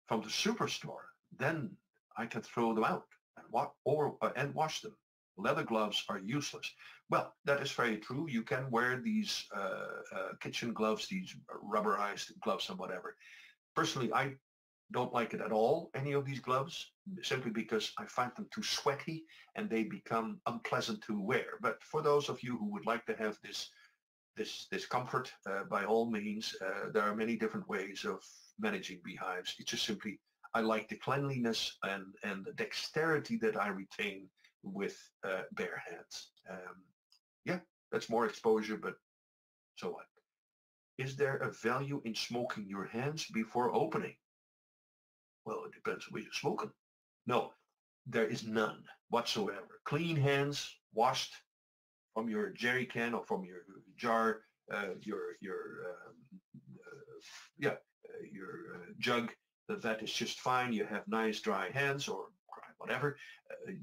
from the superstore. Then I can throw them out and wash them. Leather gloves are useless. Well, that is very true. You can wear these kitchen gloves, these rubberized gloves and whatever. Personally, I don't like it at all, any of these gloves, simply because I find them too sweaty and they become unpleasant to wear. But for those of you who would like to have this comfort, by all means, there are many different ways of managing beehives. It's just simply, I like the cleanliness and the dexterity that I retain with bare hands. Yeah, that's more exposure, but so what? Is there a value in smoking your hands before opening? Well, it depends on what you're smoking. No, there is none whatsoever. Clean hands, washed from your jerry can or from your jar, your jug, that is just fine. You have nice dry hands or whatever.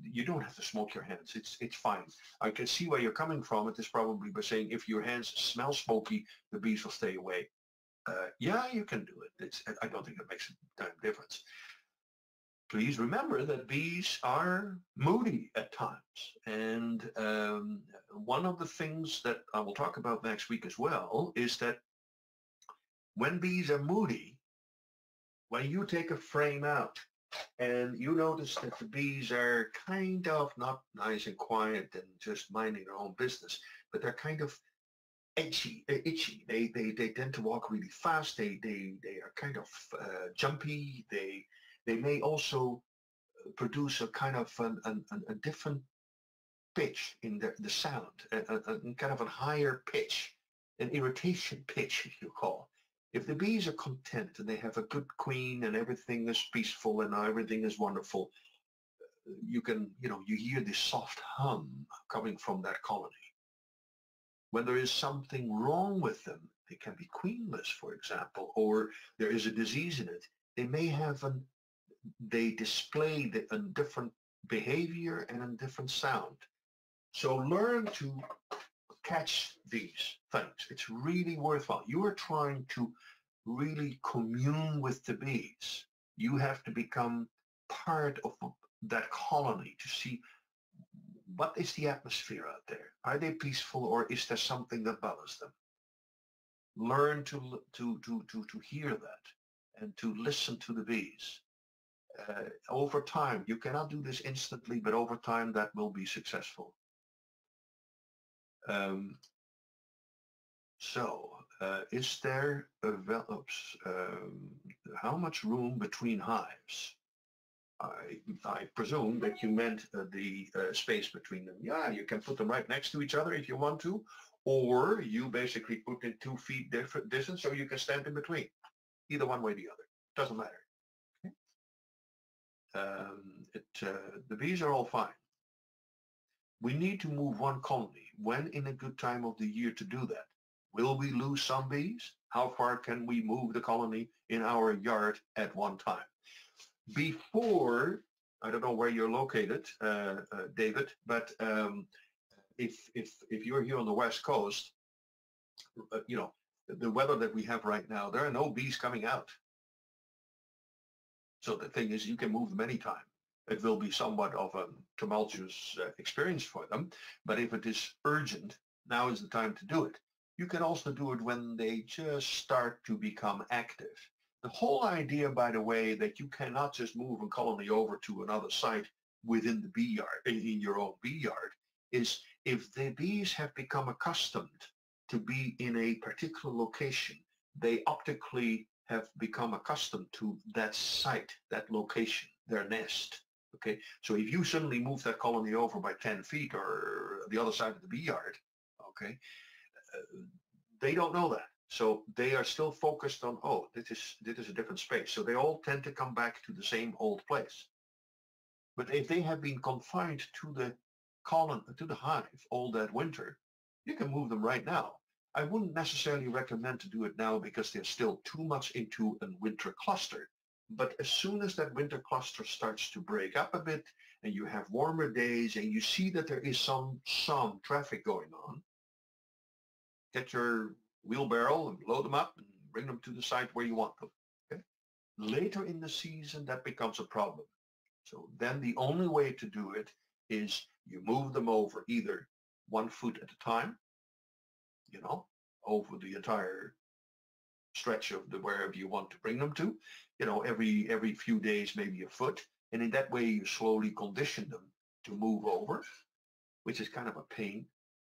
You don't have to smoke your hands. It's fine. I can see where you're coming from. It is probably by saying if your hands smell smoky, the bees will stay away. Yeah, you can do it. I don't think it makes a damn difference. Please remember that bees are moody at times. And one of the things that I will talk about next week as well is that when bees are moody, when you take a frame out and you notice that the bees are kind of not nice and quiet and just minding their own business, but they're kind of itchy. They tend to walk really fast. They are kind of jumpy. They may also produce a kind of a different pitch in the sound, kind of a higher pitch, an irritation pitch, if you call. If the bees are content and they have a good queen and everything is peaceful and everything is wonderful, you hear this soft hum coming from that colony. When there is something wrong with them, they can be queenless, for example, or there is a disease in it. They display a different behavior and a different sound. So learn to catch these things. It's really worthwhile. You are trying to really commune with the bees. You have to become part of that colony to see what is the atmosphere out there. Are they peaceful, or is there something that bothers them? Learn to hear that and to listen to the bees. Over time, you cannot do this instantly, but over time that will be successful. Is there how much room between hives? I presume that you meant the space between them. Yeah, you can put them right next to each other if you want to, or you basically put in 2 feet different distance so you can stand in between. Either one way or the other. Doesn't matter. Okay. The bees are all fine. We need to move one colony. When in a good time of the year to do that? Will we lose some bees? How far can we move the colony in our yard at one time? Before, I don't know where you're located, David, but if you're here on the West Coast, the weather that we have right now, there are no bees coming out. So the thing is, you can move them anytime. It will be somewhat of a tumultuous experience for them, but if it is urgent, now is the time to do it. You can also do it when they just start to become active. The whole idea, by the way, that you cannot just move a colony over to another site within the bee yard, in your own bee yard, is if the bees have become accustomed to be in a particular location, they optically have become accustomed to that site, that location, their nest. Okay, so if you suddenly move that colony over by 10 feet or the other side of the bee yard, okay, they don't know that. So they are still focused on, oh, this is a different space. So they all tend to come back to the same old place. But if they have been confined to the colony, to the hive all that winter, you can move them right now. I wouldn't necessarily recommend to do it now because they're still too much into a winter cluster. But as soon as that winter cluster starts to break up a bit and you have warmer days and you see that there is some traffic going on, get your wheelbarrow and load them up and bring them to the site where you want them. Okay? Later in the season, that becomes a problem. So then the only way to do it is you move them over either 1 foot at a time, over the entire stretch of wherever you want to bring them to, every few days, maybe a foot. And in that way, you slowly condition them to move over, which is kind of a pain.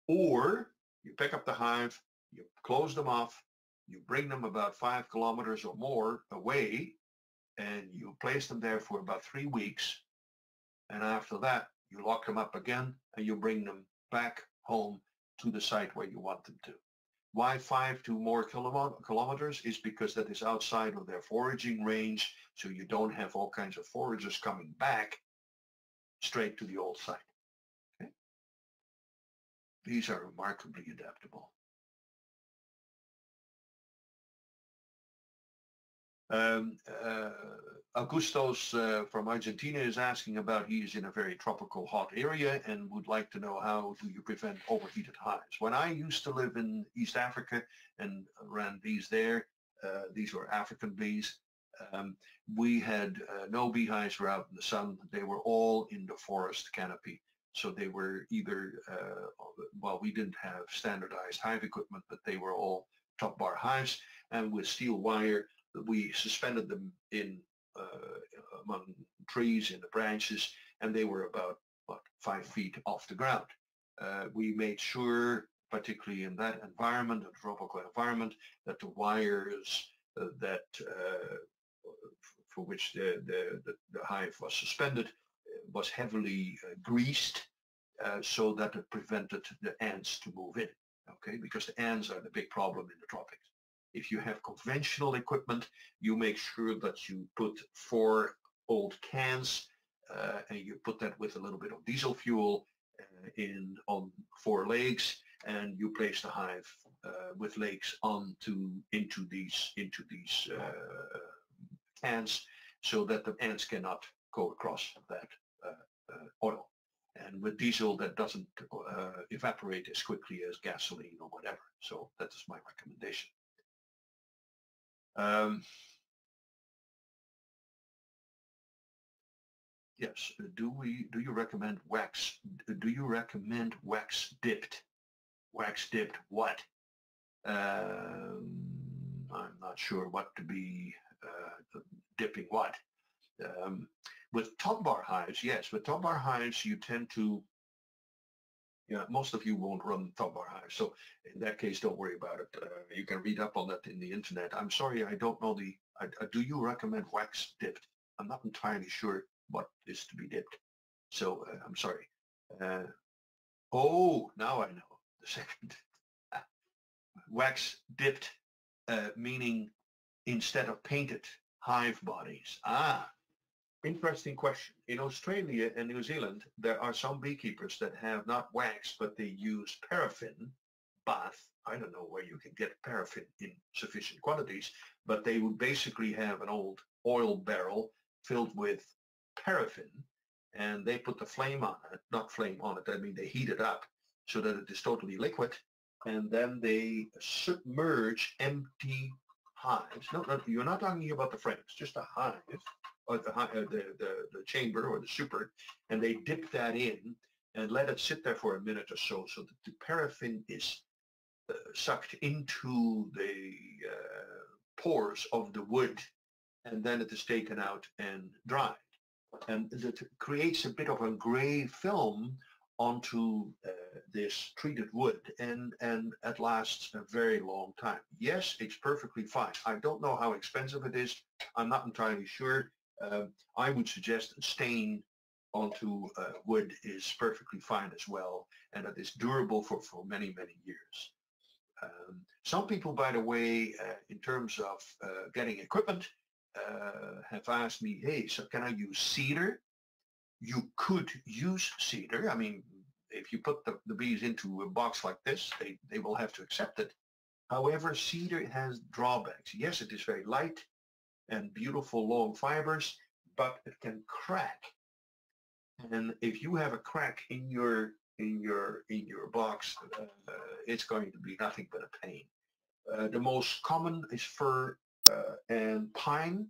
Or you pick up the hive, you close them off, you bring them about 5 kilometers or more away, and you place them there for about 3 weeks. And after that, you lock them up again, and you bring them back home to the site where you want them to. Why 5 to more kilometers is because that is outside of their foraging range, so you don't have all kinds of foragers coming back straight to the old site. Okay? These are remarkably adaptable. Augustos from Argentina is asking about, he is in a very tropical hot area and would like to know, how do you prevent overheated hives? When I used to live in East Africa and ran bees there, these were African bees, we had no beehives were out in the sun. They were all in the forest canopy. So they were either, we didn't have standardized hive equipment, but they were all top bar hives, and with steel wire, we suspended them in among trees in the branches, and they were about 5 feet off the ground. We made sure, particularly in that environment, a tropical environment, that the wires for which the hive was suspended was heavily greased, so that it prevented the ants to move in. Okay, because the ants are the big problem in the tropics. If you have conventional equipment, you make sure that you put 4 old cans and you put that with a little bit of diesel fuel on 4 legs, and you place the hive with legs into these cans, so that the ants cannot go across that oil. And with diesel, that doesn't evaporate as quickly as gasoline or whatever. So that is my recommendation. Yes. Do you recommend wax? Do you recommend wax dipped? Wax dipped what? I'm not sure what to be dipping what. With top bar hives, yes. With top bar hives, you tend to, most of you won't run top bar hives. So in that case, don't worry about it. You can read up on that in the internet. I'm sorry, I don't know do you recommend wax dipped? I'm not entirely sure what is to be dipped. So I'm sorry. Oh, now I know. The second. Wax dipped, meaning instead of painted hive bodies. Interesting question. In Australia and New Zealand, there are some beekeepers that have not wax, but they use paraffin bath. I don't know where you can get paraffin in sufficient quantities, but they would basically have an old oil barrel filled with paraffin, and they put the flame on it, not flame on it, I mean they heat it up so that it is totally liquid, and then they submerge empty hives. No, you're not talking about the frames, just a hive, or the chamber or the super, and they dip that in and let it sit there for a minute or so that the paraffin is sucked into the pores of the wood, and then it is taken out and dried. And it creates a bit of a gray film onto this treated wood, and it lasts a very long time. Yes, it's perfectly fine. I don't know how expensive it is. I'm not entirely sure. I would suggest stain onto wood is perfectly fine as well, and it is durable for many, many years. Some people, by the way, in terms of getting equipment, have asked me, hey, so can I use cedar? You could use cedar. I mean, if you put the bees into a box like this, they will have to accept it. However, cedar has drawbacks. Yes, it is very light and beautiful long fibers, but it can crack. And if you have a crack in your box, it's going to be nothing but a pain. The most common is fir and pine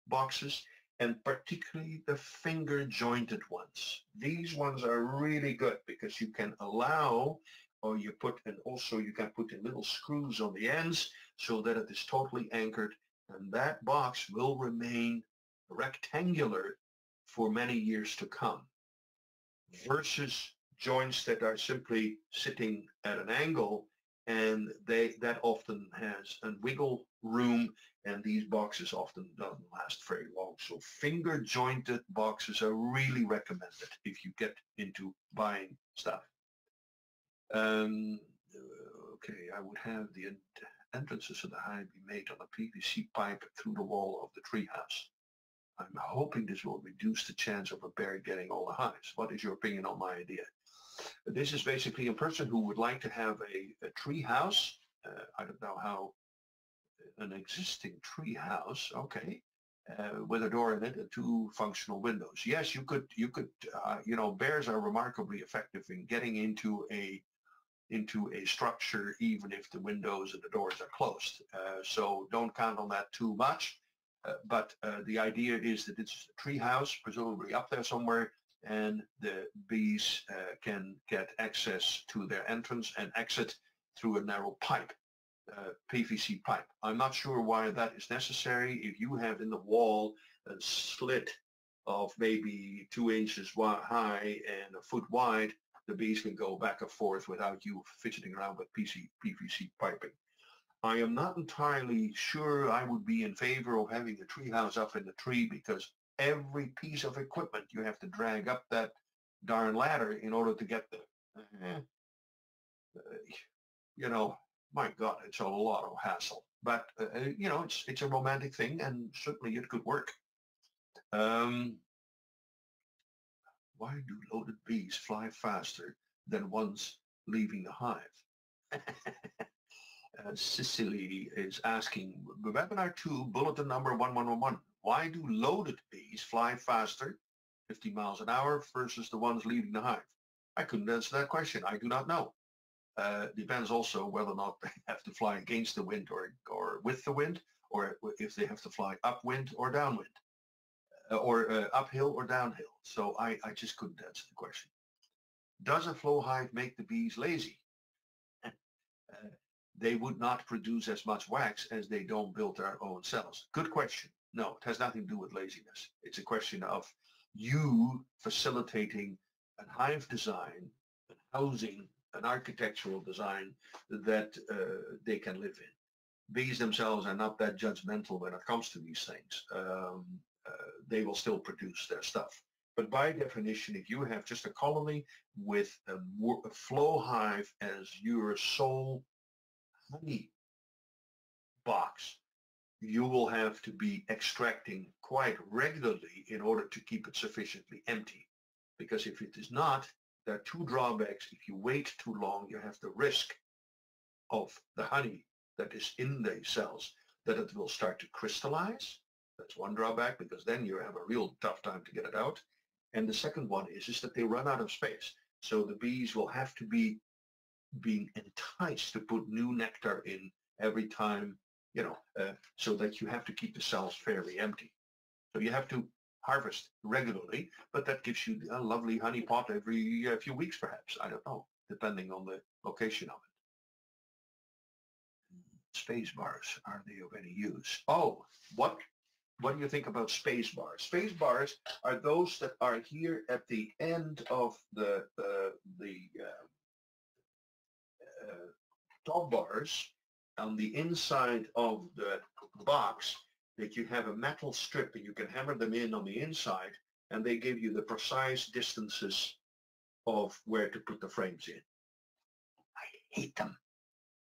boxes, and particularly the finger jointed ones. These ones are really good because you can allow, or you put, and also you can put in little screws on the ends so that it is totally anchored, and that box will remain rectangular for many years to come, versus joints that are simply sitting at an angle, and that often has a wiggle room, and these boxes often don't last very long. So finger jointed boxes are really recommended if you get into buying stuff. Okay, I would have the entrances of the hive be made on a PVC pipe through the wall of the treehouse. I'm hoping this will reduce the chance of a bear getting all the hives. What is your opinion on my idea? This is basically a person who would like to have a tree house. I don't know how, an existing tree house, okay, with a door in it and two functional windows. Yes, you could, bears are remarkably effective in getting into a structure even if the windows and the doors are closed. So don't count on that too much. But the idea is that it's a tree house, presumably up there somewhere, and the bees can get access to their entrance and exit through a narrow pipe, PVC pipe. I'm not sure why that is necessary. If you have in the wall a slit of maybe 2 inches high and a foot wide, the bees can go back and forth without you fidgeting around with PVC piping. I am not entirely sure I would be in favor of having a tree house up in the tree, because every piece of equipment you have to drag up that darn ladder in order to get there. My God, it's a lot of hassle. But, it's a romantic thing, and certainly it could work. Why do loaded bees fly faster than ones leaving the hive? Cicely is asking, webinar 2, bulletin number 1111. Why do loaded bees fly faster, 50 miles an hour, versus the ones leaving the hive? I couldn't answer that question. I do not know. Depends also whether or not they have to fly against the wind or with the wind, or if they have to fly upwind or downwind, or uphill or downhill. So I just couldn't answer the question. Does a flow hive make the bees lazy? They would not produce as much wax as they don't build their own cells. Good question. No, it has nothing to do with laziness. It's a question of you facilitating a hive design, an housing, an architectural design that they can live in. Bees themselves are not that judgmental when it comes to these things. They will still produce their stuff. But by definition, if you have just a colony with a flow hive as your sole honey box, you will have to be extracting quite regularly in order to keep it sufficiently empty. Because if it is not, there are two drawbacks. If you wait too long, you have the risk of the honey that is in the cells, that it will start to crystallize. That's one drawback, because then you have a real tough time to get it out. And the second one is that they run out of space. So the bees will have to be being enticed to put new nectar in every time, so that you have to keep the cells fairly empty. So you have to harvest regularly, but that gives you a lovely honey pot every few weeks, perhaps. I don't know, depending on the location of it. Space bars, are they of any use? Oh, what do you think about space bars? Space bars are those that are here at the end of the top bars on the inside of the box, that you have a metal strip and you can hammer them in on the inside, and they give you the precise distances of where to put the frames in. I hate them.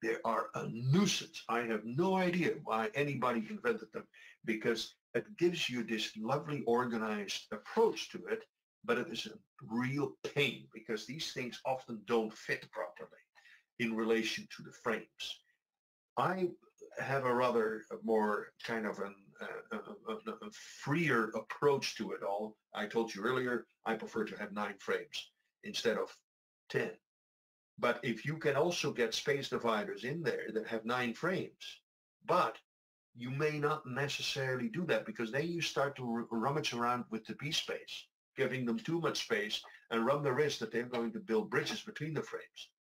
They are a nuisance. I have no idea why anybody invented them, because it gives you this lovely organized approach to it, but it is a real pain, because these things often don't fit properly in relation to the frames. I have a rather more kind of a freer approach to it all. I told you earlier, I prefer to have 9 frames instead of 10. But if you can also get space dividers in there that have 9 frames, but you may not necessarily do that, because then you start to rummage around with the bee space, giving them too much space and run the risk that they're going to build bridges between the frames.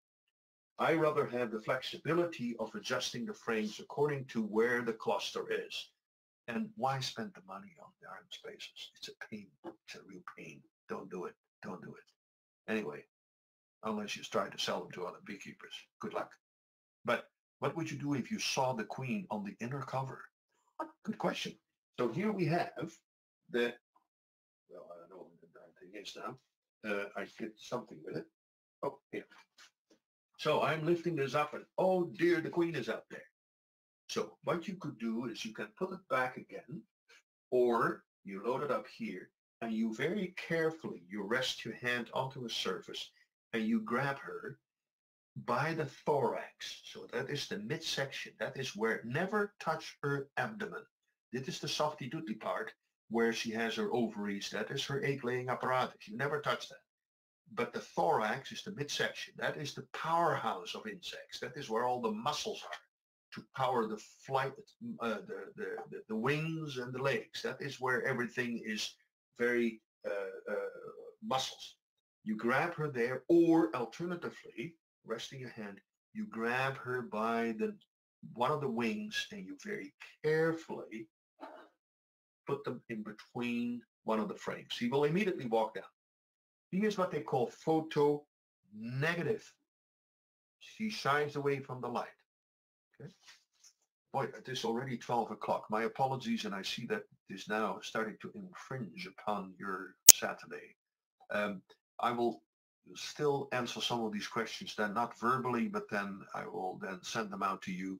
I rather have the flexibility of adjusting the frames according to where the cluster is. And why spend the money on the iron spaces? It's a pain. It's a real pain. Don't do it. Don't do it. Anyway, unless you try to sell them to other beekeepers. Good luck. But what would you do if you saw the queen on the inner cover? Good question. So here we have the, well, I don't know what the darn thing is now. I did something with it. Oh, here. So I'm lifting this up, and oh dear, the queen is up there. So what you could do is you can put it back again, or you load it up here, and you very carefully, you rest your hand onto a surface, and you grab her by the thorax. So that is the midsection. That is where, never touch her abdomen. This is the softy doodly part where she has her ovaries. That is her egg-laying apparatus. You never touch that. But the thorax is the midsection. That is the powerhouse of insects. That is where all the muscles are to power the flight, the wings and the legs. That is where everything is very muscles. You grab her there, or alternatively, resting your hand, you grab her by one of the wings, and you very carefully put them in between one of the frames. She will immediately walk down. She is what they call photo negative. She shies away from the light. Okay. Boy, it is already 12 o'clock. My apologies, and I see that it is now starting to infringe upon your Saturday. I will still answer some of these questions then, not verbally, but then I will then send them out to you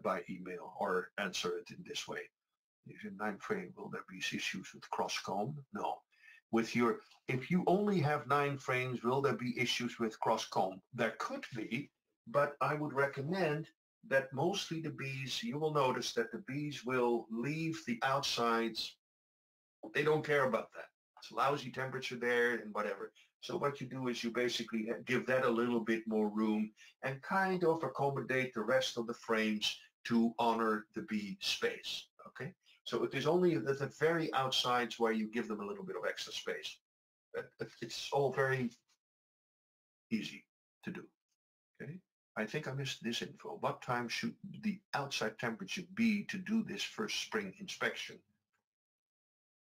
by email, or answer it in this way. If in 9 frame, will there be issues with cross comb? No. If you only have 9 frames, will there be issues with cross comb? There could be, but I would recommend that mostly the bees, you will notice that the bees will leave the outsides. They don't care about that. It's lousy temperature there and whatever. So what you do is you basically give that a little bit more room and kind of accommodate the rest of the frames to honor the bee space, okay? So it is only the very outsides where you give them a little bit of extra space. It's all very easy to do, okay? I think I missed this info. What time should the outside temperature be to do this first spring inspection?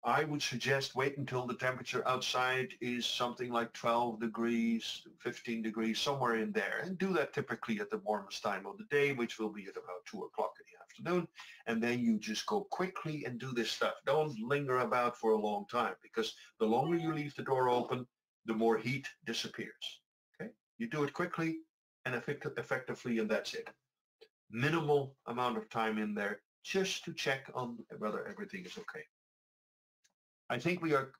I would suggest wait until the temperature outside is something like 12 degrees, 15 degrees, somewhere in there. And do that typically at the warmest time of the day, which will be at about 2 o'clock in the afternoon. And then you just go quickly and do this stuff. Don't linger about for a long time, because the longer you leave the door open, the more heat disappears. Okay? You do it quickly and effectively, and that's it. Minimal amount of time in there just to check on whether everything is okay. I think we are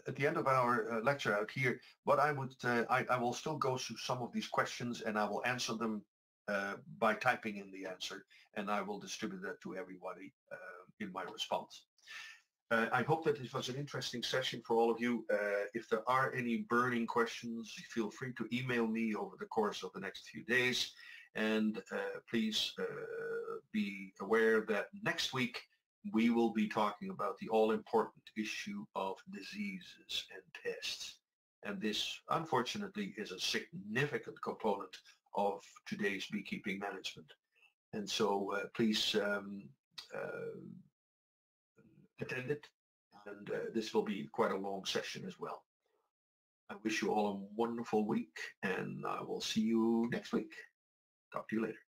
at the end of our lecture out here. What I would, I will still go through some of these questions and I will answer them by typing in the answer, and I will distribute that to everybody in my response. I hope that this was an interesting session for all of you. If there are any burning questions, feel free to email me over the course of the next few days. And please be aware that next week we will be talking about the all-important issue of diseases and pests. And this, unfortunately, is a significant component of today's beekeeping management. And so please attend it. And this will be quite a long session as well. I wish you all a wonderful week, and I will see you next week. Talk to you later.